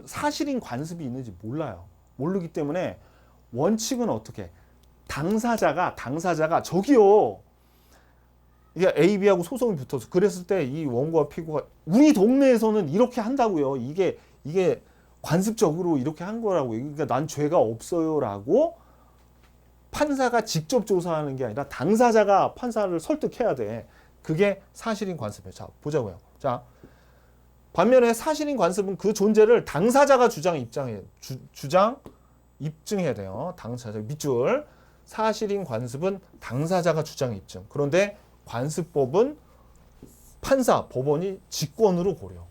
사실인 관습이 있는지 몰라요. 모르기 때문에 원칙은 어떻게? 당사자가 저기요. 이게 A, B하고 소송이 붙어서 그랬을 때 이 원고와 피고가 우리 동네에서는 이렇게 한다고요. 이게 관습적으로 이렇게 한 거라고요. 그러니까 난 죄가 없어요라고 판사가 직접 조사하는 게 아니라 당사자가 판사를 설득해야 돼. 그게 사실인 관습이에요. 자, 보자고요. 자, 반면에 사실인 관습은 그 존재를 당사자가 주장 입증해야 돼요. 당사자 밑줄. 사실인 관습은 당사자가 주장 입증. 그런데 관습법은 판사, 법원이 직권으로 고려.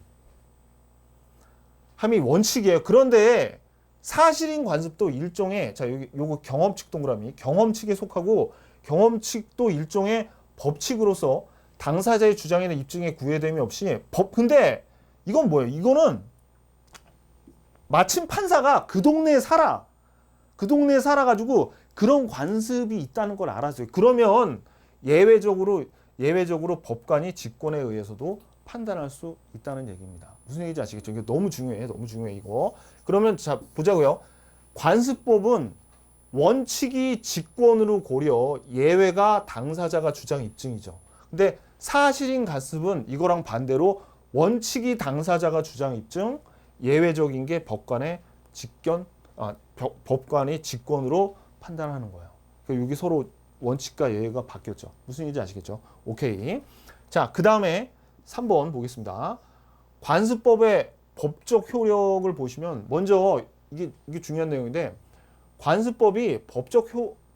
함이 원칙이에요. 그런데 사실인 관습도 일종의, 자, 여기 요거 경험칙 동그라미, 경험칙에 속하고, 경험칙도 일종의 법칙으로서 당사자의 주장이나 입증에 구애됨이 없이 근데 이건 뭐예요? 이거는 마침 판사가 그 동네에 살아가지고 그런 관습이 있다는 걸 알았어요. 그러면 예외적으로 법관이 직권에 의해서도 판단할 수 있다는 얘기입니다. 무슨 얘기인지 아시겠죠? 이게 너무 중요해, 이거. 그러면 자 보자고요. 관습법은 원칙이 직권으로 고려, 예외가 당사자가 주장 입증이죠. 근데 사실인 관습은 이거랑 반대로 원칙이 당사자가 주장 입증, 예외적인 게 법관이 직권으로 판단하는 거예요. 그러니까 여기 서로 원칙과 예외가 바뀌었죠. 무슨 얘기인지 아시겠죠? 오케이. 자, 그 다음에 3번 보겠습니다. 관습법의 법적 효력을 보시면 먼저 이게 중요한 내용인데, 관습법이 법적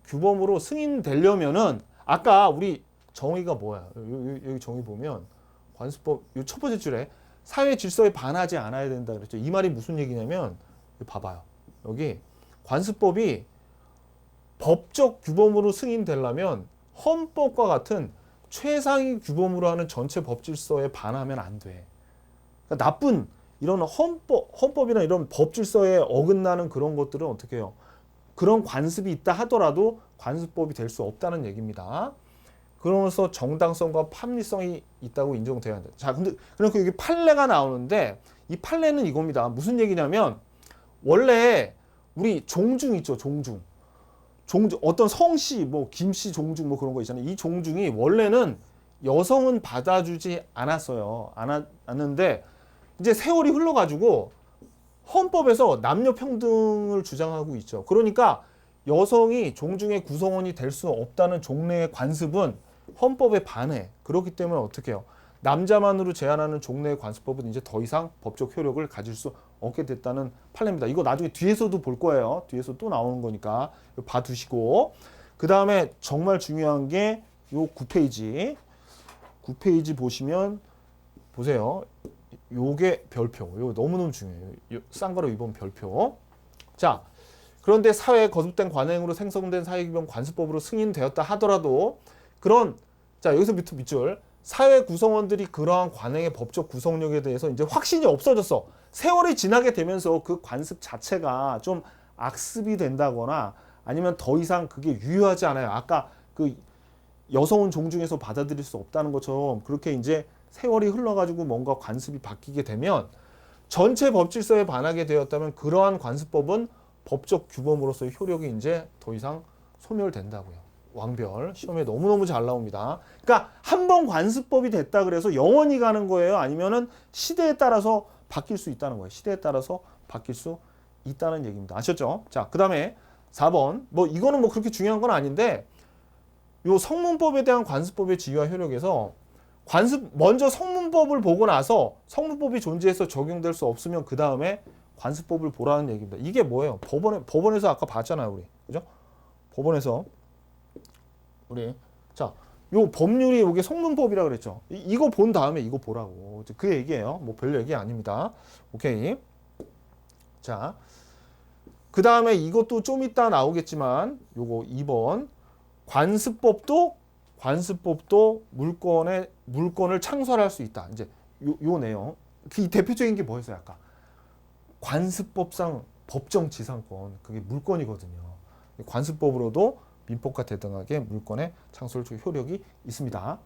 규범으로 승인되려면은 아까 우리 정의가 뭐야? 여기 정의 보면 관습법 이 첫 번째 줄에 사회 질서에 반하지 않아야 된다 그랬죠. 이 말이 무슨 얘기냐면 봐봐요. 여기 관습법이 법적 규범으로 승인되려면 헌법과 같은 최상위 규범으로 하는 전체 법 질서에 반하면 안 돼. 그러니까 나쁜 이런 헌법이나 이런 법 질서에 어긋나는 그런 것들은 어떻게 해요? 그런 관습이 있다 하더라도 관습법이 될 수 없다는 얘기입니다. 그러면서 정당성과 합리성이 있다고 인정돼야 한다. 자, 근데 그러니까 여기 판례가 나오는데 이 판례는 이겁니다. 무슨 얘기냐면 원래 우리 종중 있죠, 종중 어떤 성씨, 뭐 김씨 종중 뭐 그런 거 있잖아요. 이 종중이 원래는 여성은 받아주지 않았는데 이제 세월이 흘러가지고 헌법에서 남녀 평등을 주장하고 있죠. 그러니까 여성이 종중의 구성원이 될 수 없다는 종래의 관습은 헌법에 반해. 그렇기 때문에 어떻게 해요? 남자만으로 제한하는 종래의 관습법은 이제 더 이상 법적 효력을 가질 수 없게 됐다는 판례입니다. 이거 나중에 뒤에서도 볼 거예요. 뒤에서 또 나오는 거니까 봐두시고, 그 다음에 정말 중요한 게 요 9페이지 보시면 보세요. 요게 별표. 요거 너무너무 중요해요. 쌍괄호 2번 별표. 자, 그런데 사회에 거듭된 관행으로 생성된 사회규범 관습법으로 승인되었다 하더라도 자, 여기서 밑줄. 사회 구성원들이 그러한 관행의 법적 구성력에 대해서 이제 확신이 없어졌어. 세월이 지나게 되면서 그 관습 자체가 좀 악습이 된다거나 아니면 더 이상 그게 유효하지 않아요. 아까 그 여성은 종중에서 받아들일 수 없다는 것처럼 그렇게 이제 세월이 흘러가지고 뭔가 관습이 바뀌게 되면 전체 법 질서에 반하게 되었다면 그러한 관습법은 법적 규범으로서의 효력이 이제 더 이상 소멸된다고요. 왕별 시험에 너무너무 잘 나옵니다. 그러니까 한 번 관습법이 됐다 그래서 영원히 가는 거예요? 아니면은 시대에 따라서 바뀔 수 있다는 거예요. 시대에 따라서 바뀔 수 있다는 얘기입니다. 아셨죠? 자, 그 다음에 4번. 뭐 이거는 뭐 그렇게 중요한 건 아닌데 요 성문법에 대한 관습법의 지위와 효력에서 먼저 성문법을 보고 나서 성문법이 존재해서 적용될 수 없으면 그 다음에 관습법을 보라는 얘기입니다. 이게 뭐예요? 법원에서 아까 봤잖아요, 우리. 그죠? 법원에서 자, 요 법률이 요게 성문법이라 그랬죠. 이거 본 다음에 이거 보라고. 그 얘기예요. 뭐 별 얘기 아닙니다. 오케이. 자, 그 다음에 이것도 좀 이따 나오겠지만 요거 2번 관습법도 물권을 창설할 수 있다. 이제 요 내용. 그 대표적인 게 뭐였어요, 아까? 관습법상 법정 지상권. 그게 물권이거든요. 관습법으로도 민법과 대등하게 물권의 창설적 효력이 있습니다.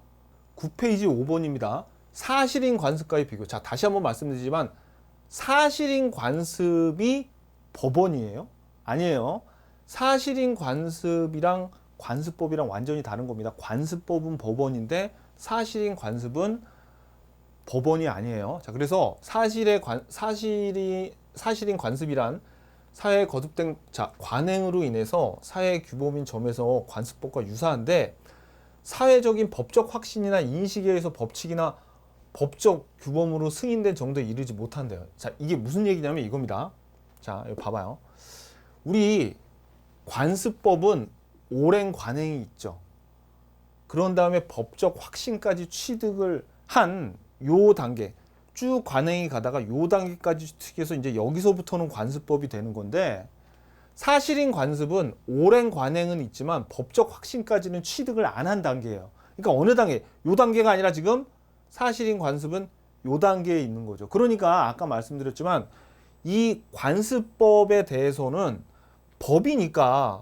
9페이지 5번입니다. 사실인 관습과의 비교. 자, 다시 한번 말씀드리지만 사실인 관습이 법원이에요? 아니에요. 사실인 관습이랑 관습법이랑 완전히 다른 겁니다. 관습법은 법원인데 사실인 관습은 법원이 아니에요. 자, 그래서 사실인 관습이란 사회에 거듭된 관행으로 인해서 사회 규범인 점에서 관습법과 유사한데 사회적인 법적 확신이나 인식에 의해서 법칙이나 법적 규범으로 승인된 정도에 이르지 못한대요. 자, 이게 무슨 얘기냐면 이겁니다. 자, 여기 봐봐요. 우리 관습법은 오랜 관행이 있죠. 그런 다음에 법적 확신까지 취득을 한 요 단계, 쭉 관행이 가다가 요 단계까지 특해서 이제 여기서부터는 관습법이 되는 건데, 사실인 관습은 오랜 관행은 있지만 법적 확신까지는 취득을 안 한 단계예요. 그러니까 어느 단계, 요 단계가 아니라 지금 사실인 관습은 요 단계에 있는 거죠. 그러니까 아까 말씀드렸지만 이 관습법에 대해서는 법이니까,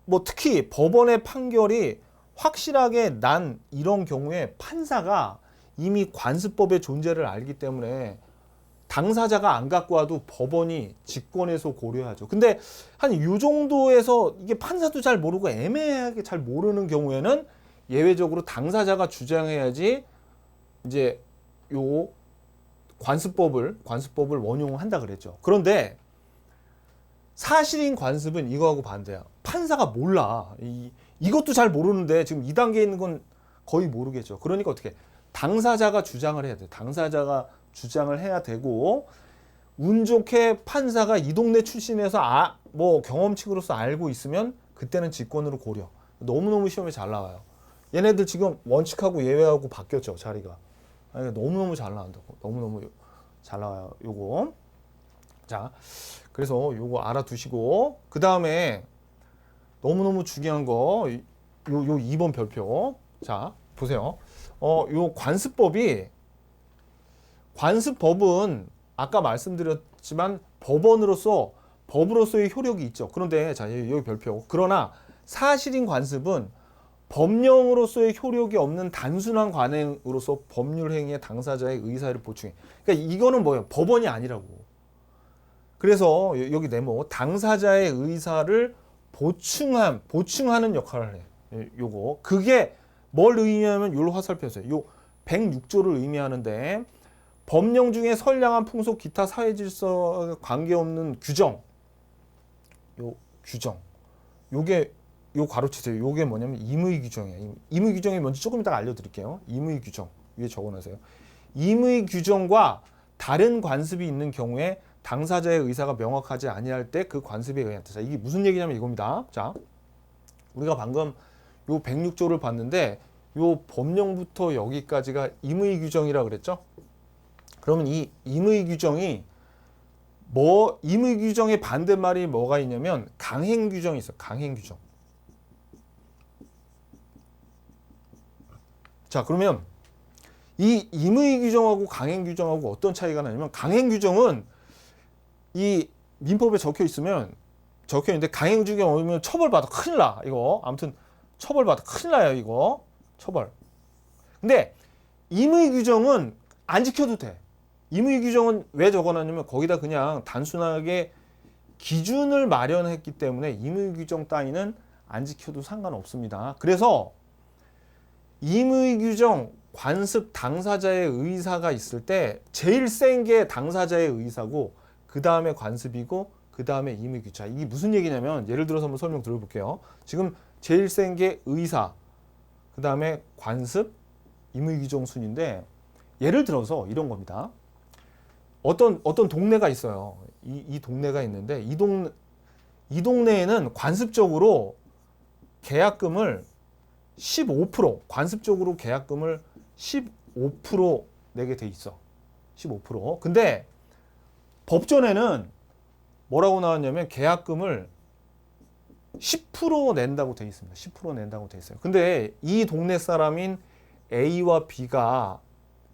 뭐 특히 법원의 판결이 확실하게 난 이런 경우에 판사가 이미 관습법의 존재를 알기 때문에 당사자가 안 갖고 와도 법원이 직권에서 고려하죠. 근데 한 요 정도에서 이게 판사도 잘 모르고 애매하게 잘 모르는 경우에는 예외적으로 당사자가 주장해야지 이제 요 관습법을 원용한다 그랬죠. 그런데 사실인 관습은 이거하고 반대야. 판사가 몰라. 이것도 잘 모르는데 지금 2단계에 있는 건 거의 모르겠죠. 그러니까 어떻게 당사자가 주장을 해야 돼. 당사자가 주장을 해야 되고, 운 좋게 판사가 이 동네 출신에서 뭐 경험칙으로서 알고 있으면 그때는 직권으로 고려. 너무너무 시험에 잘 나와요. 얘네들 지금 원칙하고 예외하고 바뀌었죠, 자리가. 너무너무 잘 나온다고. 너무너무 잘 나와요, 요거. 자, 그래서 요거 알아두시고, 그 다음에 너무너무 중요한 거, 요 2번 별표. 자, 보세요. 요 관습법은 아까 말씀드렸지만 법으로서의 효력이 있죠. 그런데 자, 여기 별표. 그러나 사실인 관습은 법령으로서의 효력이 없는 단순한 관행으로서 법률 행위의 당사자의 의사를 보충해. 그러니까 이거는 뭐예요? 법원이 아니라고. 그래서 여기 네모, 당사자의 의사를 보충하는 역할을 해. 요거. 그게 뭘 의미하면 요로 화살표에서 요 106조를 의미하는데, 법령 중에 선량한 풍속, 기타 사회질서에 관계없는 규정, 요 규정, 요게 요 가로치세요. 요게 뭐냐면 임의 규정이에요. 임의 규정이 뭔지 조금 이따가 알려드릴게요. 임의 규정 위에 적어놓으세요. 임의 규정과 다른 관습이 있는 경우에 당사자의 의사가 명확하지 아니할 때 그 관습에 의한다. 자, 이게 무슨 얘기냐면 이겁니다. 자, 우리가 방금 요 106조를 봤는데 요 법령부터 여기까지가 임의 규정이라 그랬죠? 그러면 이 임의 규정이 임의 규정의 반대말이 뭐가 있냐면 강행 규정이 있어요. 강행 규정. 자, 그러면 이 임의 규정하고 강행 규정하고 어떤 차이가 나냐면, 강행 규정은 이 민법에 적혀 있는데 강행 규정이 오면 처벌받아. 큰일 나. 이거. 아무튼 처벌받아. 큰일 나요. 이거. 처벌. 근데 임의 규정은 안 지켜도 돼. 임의 규정은 왜 적어놨냐면 거기다 그냥 단순하게 기준을 마련했기 때문에 임의 규정 따위는 안 지켜도 상관없습니다. 그래서 임의 규정, 관습, 당사자의 의사가 있을 때 제일 센 게 당사자의 의사고, 그 다음에 관습이고, 그 다음에 임의 규정. 이게 무슨 얘기냐면, 예를 들어서 한번 설명 들어볼게요. 지금 제일 센 게 의사, 그 다음에 관습, 임의 규정 순인데, 예를 들어서 이런 겁니다. 어떤 동네가 있어요. 이 동네가 있는데 이 동네에는 관습적으로 계약금을 15% 관습적으로 계약금을 15% 내게 돼 있어. 15%. 근데 법전에는 뭐라고 나왔냐면 계약금을 10% 낸다고 돼 있습니다. 10% 낸다고 돼 있어요. 근데 이 동네 사람인 A와 B가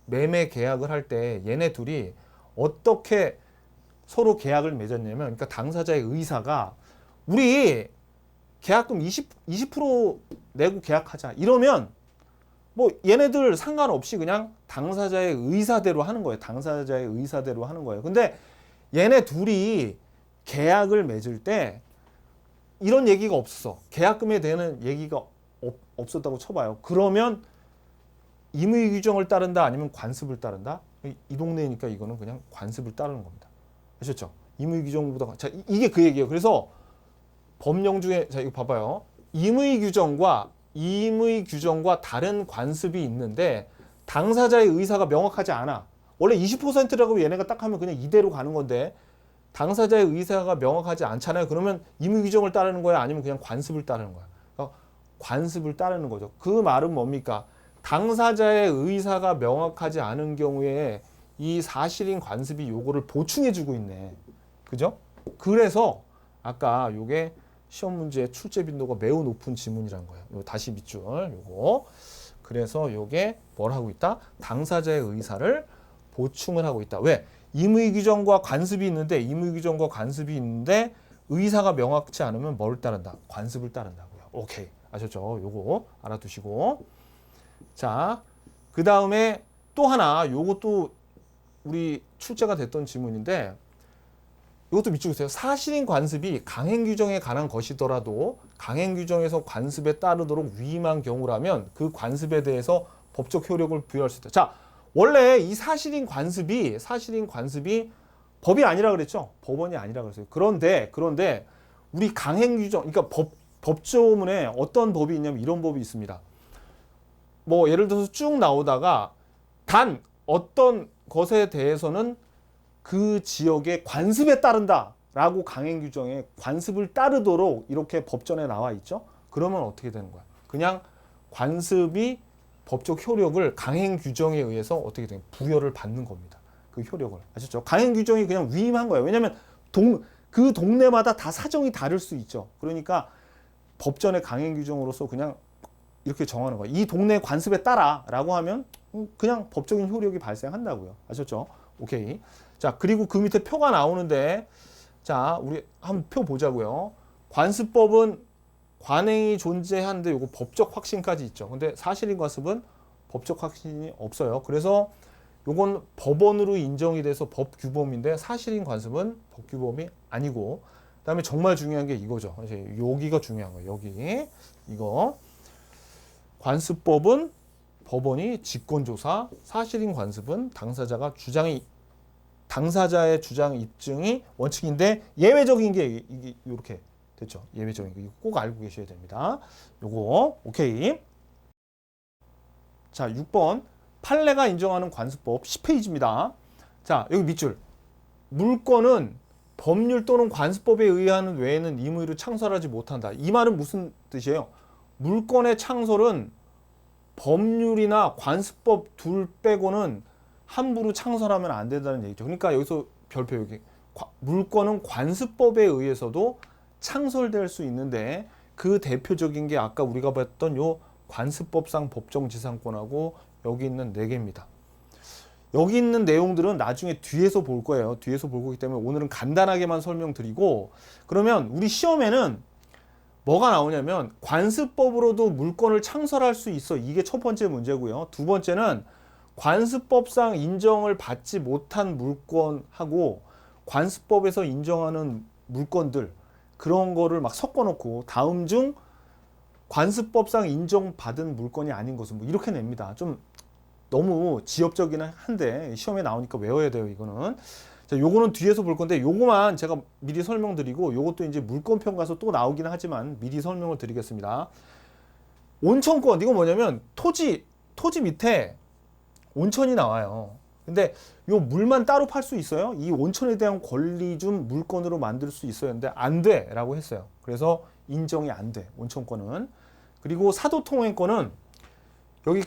매매 계약을 할 때 얘네 둘이 어떻게 서로 계약을 맺었냐면, 그러니까 당사자의 의사가 우리 계약금 20% 내고 계약하자 이러면 뭐 얘네들 상관없이 그냥 당사자의 의사대로 하는 거예요. 당사자의 의사대로 하는 거예요. 근데 얘네 둘이 계약을 맺을 때 이런 얘기가 없었어. 계약금에 대한 얘기가 없었다고 쳐봐요. 그러면 임의 규정을 따른다 아니면 관습을 따른다? 이 동네니까 이거는 그냥 관습을 따르는 겁니다. 아셨죠? 임의 규정보다. 자, 이게 그 얘기예요. 그래서 법령 중에, 자, 이거 봐봐요. 임의 규정과 다른 관습이 있는데 당사자의 의사가 명확하지 않아. 원래 20%라고 얘네가 딱 하면 그냥 이대로 가는 건데 당사자의 의사가 명확하지 않잖아요. 그러면 임의 규정을 따르는 거야? 아니면 그냥 관습을 따르는 거야? 그러니까 관습을 따르는 거죠. 그 말은 뭡니까? 당사자의 의사가 명확하지 않은 경우에 이 사실인 관습이 요거를 보충해주고 있네. 그죠? 그래서 아까 요게 시험 문제 출제 빈도가 매우 높은 지문이란 거예요. 요 다시 밑줄 요거. 그래서 요게 뭘 하고 있다? 당사자의 의사를 보충을 하고 있다. 왜? 임의규정과 관습이 있는데 임의규정과 관습이 있는데 의사가 명확치 않으면 뭘 따른다? 관습을 따른다고요. 오케이. 아셨죠? 요거 알아두시고. 자, 그 다음에 또 하나 요것도 우리 출제가 됐던 지문인데 이것도 밑줄 그세요. 사실인 관습이 강행 규정에 관한 것이더라도 강행 규정에서 관습에 따르도록 위임한 경우라면 그 관습에 대해서 법적 효력을 부여할 수 있다. 자, 원래 이 사실인 관습이 법이 아니라 그랬죠. 법원이 아니라 그랬어요. 그런데 우리 강행 규정, 그러니까 법조문에 어떤 법이 있냐면 이런 법이 있습니다. 뭐 예를 들어서 쭉 나오다가 단 어떤 것에 대해서는 그 지역의 관습에 따른다라고 강행 규정에 관습을 따르도록 이렇게 법전에 나와 있죠. 그러면 어떻게 되는 거야? 그냥 관습이 법적 효력을 강행 규정에 의해서 어떻게 되는 부여를 받는 겁니다. 그 효력을. 아셨죠? 강행 규정이 그냥 위임한 거예요. 왜냐하면 그 동네마다 다 사정이 다를 수 있죠. 그러니까 법전의 강행 규정으로서 그냥 이렇게 정하는 거예요. 이 동네 관습에 따라라고 하면 그냥 법적인 효력이 발생한다고요. 아셨죠? 오케이. 자, 그리고 그 밑에 표가 나오는데, 자, 우리 한번 표 보자고요. 관습법은 관행이 존재하는데 요거 법적 확신까지 있죠. 근데 사실인 관습은 법적 확신이 없어요. 그래서 요건 법원으로 인정이 돼서 법규범인데 사실인 관습은 법규범이 아니고, 그다음에 정말 중요한 게 이거죠. 여기가 중요한 거예요. 여기 이거 관습법은 법원이 직권조사, 사실인 관습은 당사자의 주장 입증이 원칙인데 예외적인 게 이게 이렇게 됐죠. 예외적인 거 이거 꼭 알고 계셔야 됩니다. 요거 오케이. 자, 6번 판례가 인정하는 관습법 10페이지입니다. 자, 여기 밑줄. 물권은 법률 또는 관습법에 의하는 외에는 임의로 창설하지 못한다. 이 말은 무슨 뜻이에요? 물권의 창설은 법률이나 관습법 둘 빼고는 함부로 창설하면 안 된다는 얘기죠. 그러니까 여기서 별표 여기 물권은 관습법에 의해서도 창설될 수 있는데 그 대표적인 게 아까 우리가 봤던 요 관습법상 법정지상권하고 여기 있는 4개입니다. 여기 있는 내용들은 나중에 뒤에서 볼 거예요. 뒤에서 볼 거기 때문에 오늘은 간단하게만 설명드리고, 그러면 우리 시험에는 뭐가 나오냐면 관습법으로도 물권을 창설할 수 있어. 이게 첫 번째 문제고요. 두 번째는 관습법상 인정을 받지 못한 물권하고 관습법에서 인정하는 물권들, 그런 거를 막 섞어놓고 다음 중 관습법상 인정받은 물권이 아닌 것은 뭐 이렇게 냅니다. 좀 너무 지엽적이긴 한데 시험에 나오니까 외워야 돼요. 이거는. 자, 요거는 뒤에서 볼 건데 요거만 제가 미리 설명드리고, 요것도 이제 물권편 가서 또 나오긴 하지만 미리 설명을 드리겠습니다. 온천권, 이거 뭐냐면 토지 밑에 온천이 나와요. 근데 요 물만 따로 팔 수 있어요? 이 온천에 대한 권리 좀 물권으로 만들 수 있어야 하는데 안 돼 라고 했어요. 그래서 인정이 안 돼, 온천권은. 그리고 사도통행권은 여기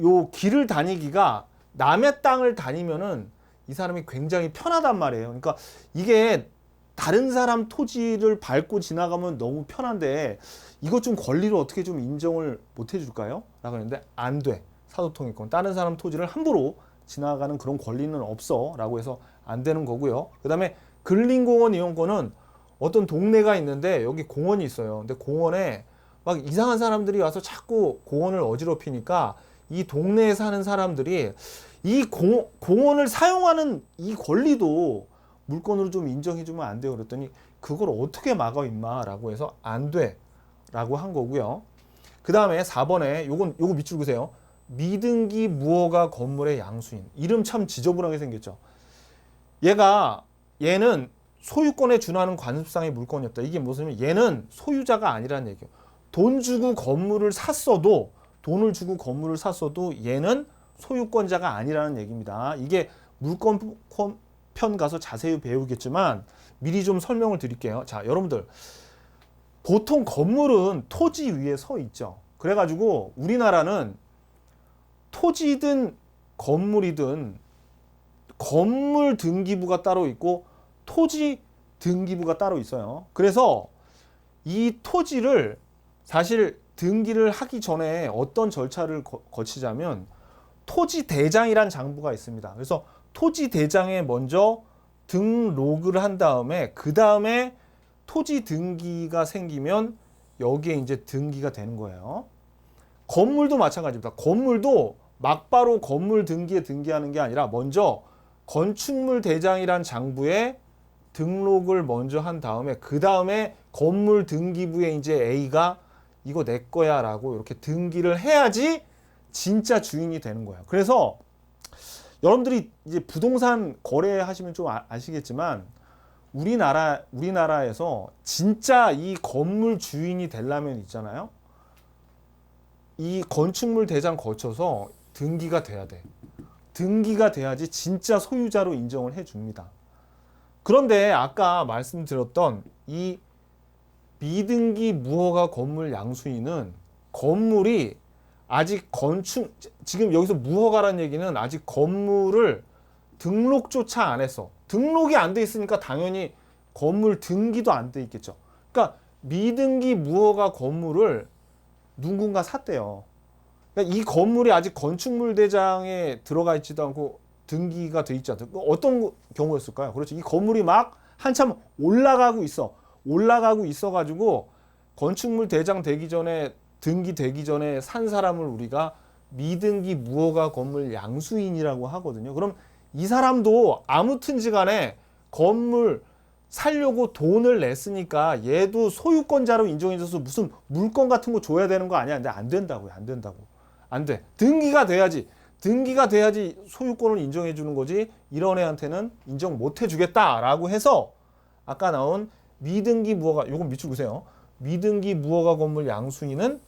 요 길을 다니기가 남의 땅을 다니면은 이 사람이 굉장히 편하단 말이에요. 그러니까 이게 다른 사람 토지를 밟고 지나가면 너무 편한데 이것 좀 권리를 어떻게 좀 인정을 못 해줄까요? 라고 했는데 안 돼. 사도통행권. 다른 사람 토지를 함부로 지나가는 그런 권리는 없어. 라고 해서 안 되는 거고요. 그 다음에 근린공원 이용권은 어떤 동네가 있는데 여기 공원이 있어요. 근데 공원에 막 이상한 사람들이 와서 자꾸 공원을 어지럽히니까 이 동네에 사는 사람들이 이 공원을 사용하는 이 권리도 물권으로 좀 인정해주면 안 돼요. 그랬더니 그걸 어떻게 막아 임마 라고 해서 안 돼 라고 한 거고요. 그 다음에 4번에 요거 밑줄 그세요. 미등기 무허가 건물의 양수인. 이름 참 지저분하게 생겼죠. 얘는 소유권에 준하는 관습상의 물권이었다. 이게 무슨, 얘는 소유자가 아니라는 얘기예요. 돈을 주고 건물을 샀어도 얘는 소유권자가 아니라는 얘기입니다. 이게 물권편 가서 자세히 배우겠지만 미리 좀 설명을 드릴게요. 자, 여러분들 보통 건물은 토지 위에 서 있죠. 그래가지고 우리나라는 토지든 건물이든 건물 등기부가 따로 있고 토지 등기부가 따로 있어요. 그래서 이 토지를 사실 등기를 하기 전에 어떤 절차를 거치자면 토지 대장이란 장부가 있습니다. 그래서 토지 대장에 먼저 등록을 한 다음에 그 다음에 토지 등기가 생기면 여기에 이제 등기가 되는 거예요. 건물도 마찬가지입니다. 건물도 막바로 건물 등기에 등기하는 게 아니라 먼저 건축물 대장이란 장부에 등록을 먼저 한 다음에 그 다음에 건물 등기부에 이제 A가 이거 내 거야 라고 이렇게 등기를 해야지 진짜 주인이 되는 거예요. 그래서 여러분들이 이제 부동산 거래하시면 좀 아시겠지만 우리나라에서 진짜 이 건물 주인이 되려면 있잖아요. 이 건축물 대장 거쳐서 등기가 돼야 돼. 등기가 돼야지 진짜 소유자로 인정을 해줍니다. 그런데 아까 말씀드렸던 이 미등기 무허가 건물 양수인은 건물이 아직 지금 여기서 무허가라는 얘기는 아직 건물을 등록조차 안 했어. 등록이 안 돼 있으니까 당연히 건물 등기도 안 돼 있겠죠. 그러니까 미등기 무허가 건물을 누군가 샀대요. 그러니까 이 건물이 아직 건축물 대장에 들어가 있지도 않고 등기가 돼 있지 않다. 어떤 경우였을까요? 그렇죠. 이 건물이 막 한참 올라가고 있어가지고 건축물 대장 되기 전에 등기 되기 전에 산 사람을 우리가 미등기 무허가 건물 양수인이라고 하거든요. 그럼 이 사람도 아무튼지 간에 건물 살려고 돈을 냈으니까 얘도 소유권자로 인정해줘서 무슨 물건 같은 거 줘야 되는 거 아니야? 근데 안 된다고요. 안 된다고. 안 돼. 등기가 돼야지 소유권을 인정해 주는 거지. 이런 애한테는 인정 못 해주겠다라고 해서 아까 나온 미등기 무허가, 요건 밑줄 그세요. 미등기 무허가 건물 양수인은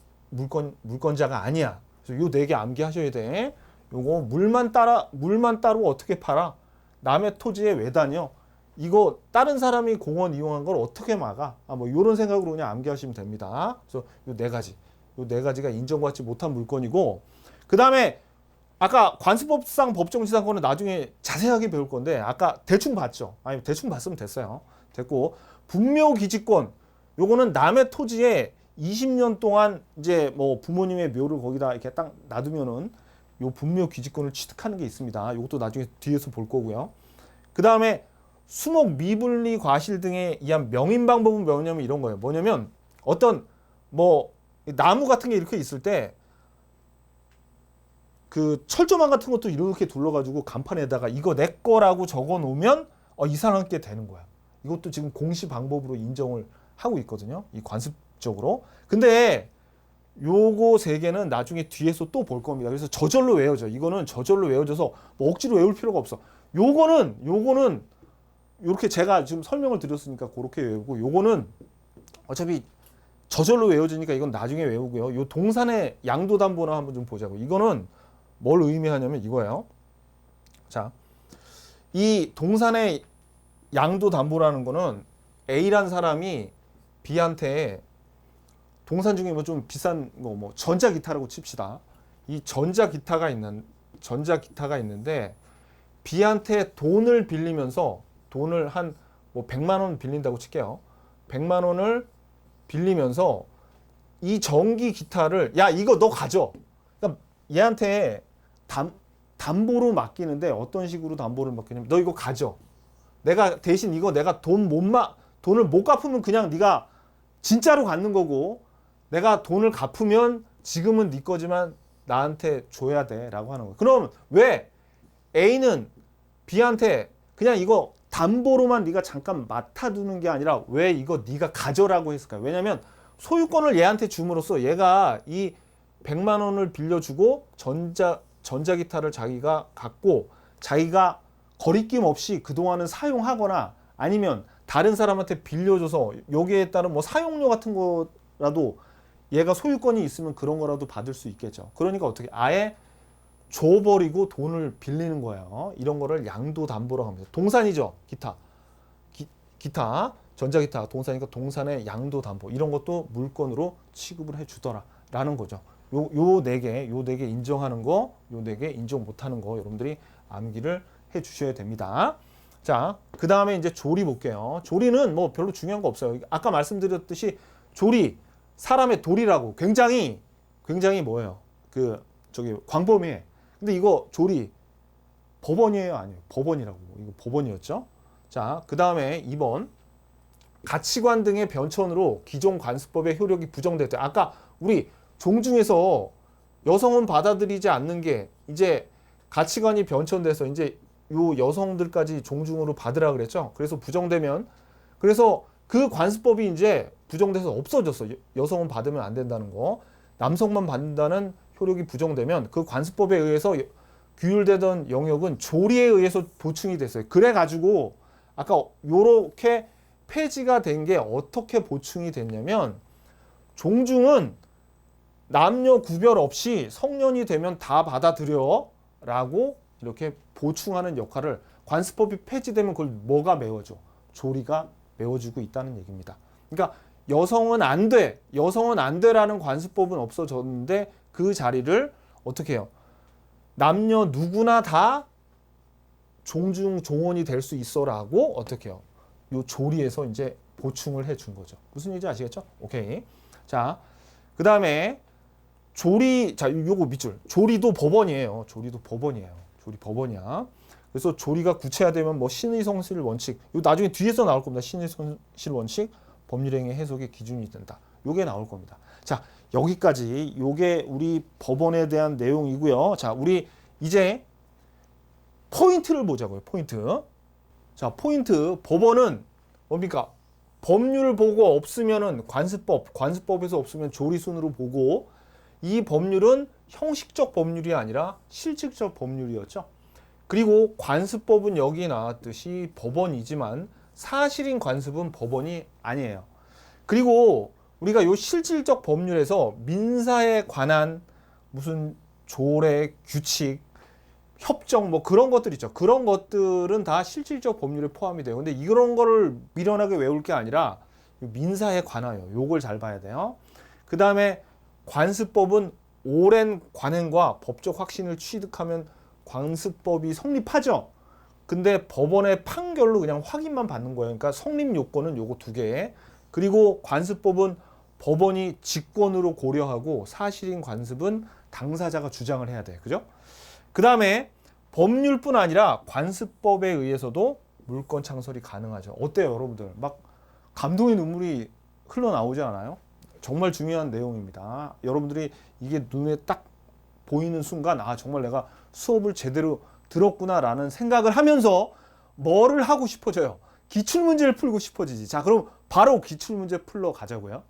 물건자가 아니야. 그래서 요 4개 암기하셔야 돼. 요거 물만 따로 어떻게 팔아? 남의 토지에 왜 다녀? 이거 다른 사람이 공원 이용한 걸 어떻게 막아? 뭐 요런 생각으로 그냥 암기하시면 됩니다. 그래서 요 4가지. 요 4가지가 인정받지 못한 물건이고, 그 다음에 아까 관습법상 법정지상권은 나중에 자세하게 배울 건데 아까 대충 봤죠? 아니 대충 봤으면 됐어요. 됐고, 분묘기지권 요거는 남의 토지에 20년 동안 이제 뭐 부모님의 묘를 거기다 이렇게 딱 놔두면은 요 분묘기지권을 취득하는 게 있습니다. 요것도 나중에 뒤에서 볼 거고요. 그 다음에 수목 미분리 과실 등에 의한 명인 방법은 뭐냐면 이런 거예요. 뭐냐면 어떤 뭐 나무 같은 게 이렇게 있을 때 그 철조망 같은 것도 이렇게 둘러가지고 간판에다가 이거 내 거라고 적어 놓으면 이 사람께 되는 거야. 이것도 지금 공시 방법으로 인정을 하고 있거든요. 이 관습적으로. 근데 요거 3개는 나중에 뒤에서 또 볼 겁니다. 그래서 저절로 외워져. 이거는 저절로 외워져서 뭐 억지로 외울 필요가 없어. 요거는 이렇게 제가 지금 설명을 드렸으니까 그렇게 외우고, 요거는 어차피 저절로 외워지니까 이건 나중에 외우고요. 요 동산의 양도담보나 한번 좀 보자고. 이거는 뭘 의미하냐면 이거예요. 자, 이 동산의 양도담보라는 거는 A란 사람이 B한테 동산 중에 뭐 좀 비싼 거 뭐 전자기타라고 칩시다. 이 전자기타가 있는데 B한테 돈을 빌리면서 돈을 한 뭐 100만 원 빌린다고 칠게요. 100만 원을 빌리면서 이 전기 기타를 야 이거 너 가져. 그러니까 얘한테 담보로 맡기는데 어떤 식으로 담보를 맡기냐면 너 이거 가져. 내가 대신 이거 내가 돈을 못 갚으면 그냥 네가 진짜로 갖는 거고, 내가 돈을 갚으면 지금은 네 거지만 나한테 줘야 돼 라고 하는 거예요. 그럼 왜 A는 B한테 그냥 이거 담보로만 네가 잠깐 맡아두는 게 아니라 왜 이거 네가 가져라고 했을까요? 왜냐면 소유권을 얘한테 줌으로써 얘가 이 100만 원을 빌려주고 전자기타를 자기가 갖고 자기가 거리낌 없이 그동안은 사용하거나 아니면 다른 사람한테 빌려줘서 여기에 따른 뭐 사용료 같은 거라도 얘가 소유권이 있으면 그런 거라도 받을 수 있겠죠. 그러니까 어떻게 아예 줘버리고 돈을 빌리는 거예요. 이런 거를 양도담보라고 합니다. 동산이죠. 기타 전자기타 동산이니까 동산의 양도담보 이런 것도 물건으로 취급을 해주더라 라는 거죠. 요 4개 인정하는 거, 요 4개 인정 못하는 거 여러분들이 암기를 해 주셔야 됩니다. 자, 그 다음에 이제 조리 볼게요. 조리는 뭐 별로 중요한 거 없어요. 아까 말씀드렸듯이 조리, 사람의 도리라고 굉장히 뭐예요? 광범위해. 근데 이거 조리 법원이에요? 아니에요? 법원이라고. 이거 법원이었죠? 자, 그 다음에 2번. 가치관 등의 변천으로 기존 관습법의 효력이 부정됐다. 아까 우리 종중에서 여성은 받아들이지 않는 게 이제 가치관이 변천돼서 이제 요 여성들까지 종중으로 받으라 그랬죠. 그래서 부정되면 그래서 그 관습법이 이제 부정돼서 없어졌어. 여성은 받으면 안 된다는 거. 남성만 받는다는 효력이 부정되면 그 관습법에 의해서 규율되던 영역은 조리에 의해서 보충이 됐어요. 그래가지고 아까 요렇게 폐지가 된 게 어떻게 보충이 됐냐면 종중은 남녀 구별 없이 성년이 되면 다 받아들여 라고 이렇게 보충하는 역할을 관습법이 폐지되면 그걸 뭐가 메워줘? 조리가 메워주고 있다는 얘기입니다. 그러니까 여성은 안 돼. 여성은 안 돼라는 관습법은 없어졌는데 그 자리를 어떻게 해요? 남녀 누구나 다 종중 종원이 될 수 있어라고 어떻게 해요? 요 조리에서 이제 보충을 해 준 거죠. 무슨 얘기인지 아시겠죠? 오케이. 자, 그 다음에 조리, 자, 요거 밑줄. 조리도 법원이에요. 조리도 법원이에요. 조리 법원이야. 그래서 조리가 구체화되면 뭐 신의성실 원칙, 요 나중에 뒤에서 나올 겁니다. 신의성실 원칙, 법률행위 해석의 기준이 된다. 요게 나올 겁니다. 자, 여기까지 요게 우리 법원에 대한 내용이고요. 자, 우리 이제 포인트를 보자고요. 포인트. 자, 포인트. 법원은 뭡니까? 법률 보고 없으면은 관습법에서 없으면 조리순으로 보고 이 법률은 형식적 법률이 아니라 실질적 법률이었죠. 그리고 관습법은 여기 나왔듯이 법원이지만 사실인 관습은 법원이 아니에요. 그리고 우리가 요 실질적 법률에서 민사에 관한 무슨 조례, 규칙, 협정 뭐 그런 것들 있죠. 그런 것들은 다 실질적 법률에 포함이 돼요. 근데 이런 거를 미련하게 외울 게 아니라 민사에 관하여 요걸 잘 봐야 돼요. 그 다음에 관습법은 오랜 관행과 법적 확신을 취득하면 관습법이 성립하죠. 근데 법원의 판결로 그냥 확인만 받는 거예요. 그러니까 성립 요건은 요거 두 개. 그리고 관습법은 법원이 직권으로 고려하고 사실인 관습은 당사자가 주장을 해야 돼. 그죠? 그 다음에 법률뿐 아니라 관습법에 의해서도 물권 창설이 가능하죠. 어때요, 여러분들? 막 감동의 눈물이 흘러나오지 않아요? 정말 중요한 내용입니다. 여러분들이 이게 눈에 딱 보이는 순간 아 정말 내가 수업을 제대로 들었구나라는 생각을 하면서 뭐를 하고 싶어져요? 기출문제를 풀고 싶어지지. 자, 그럼 바로 기출문제 풀러 가자고요.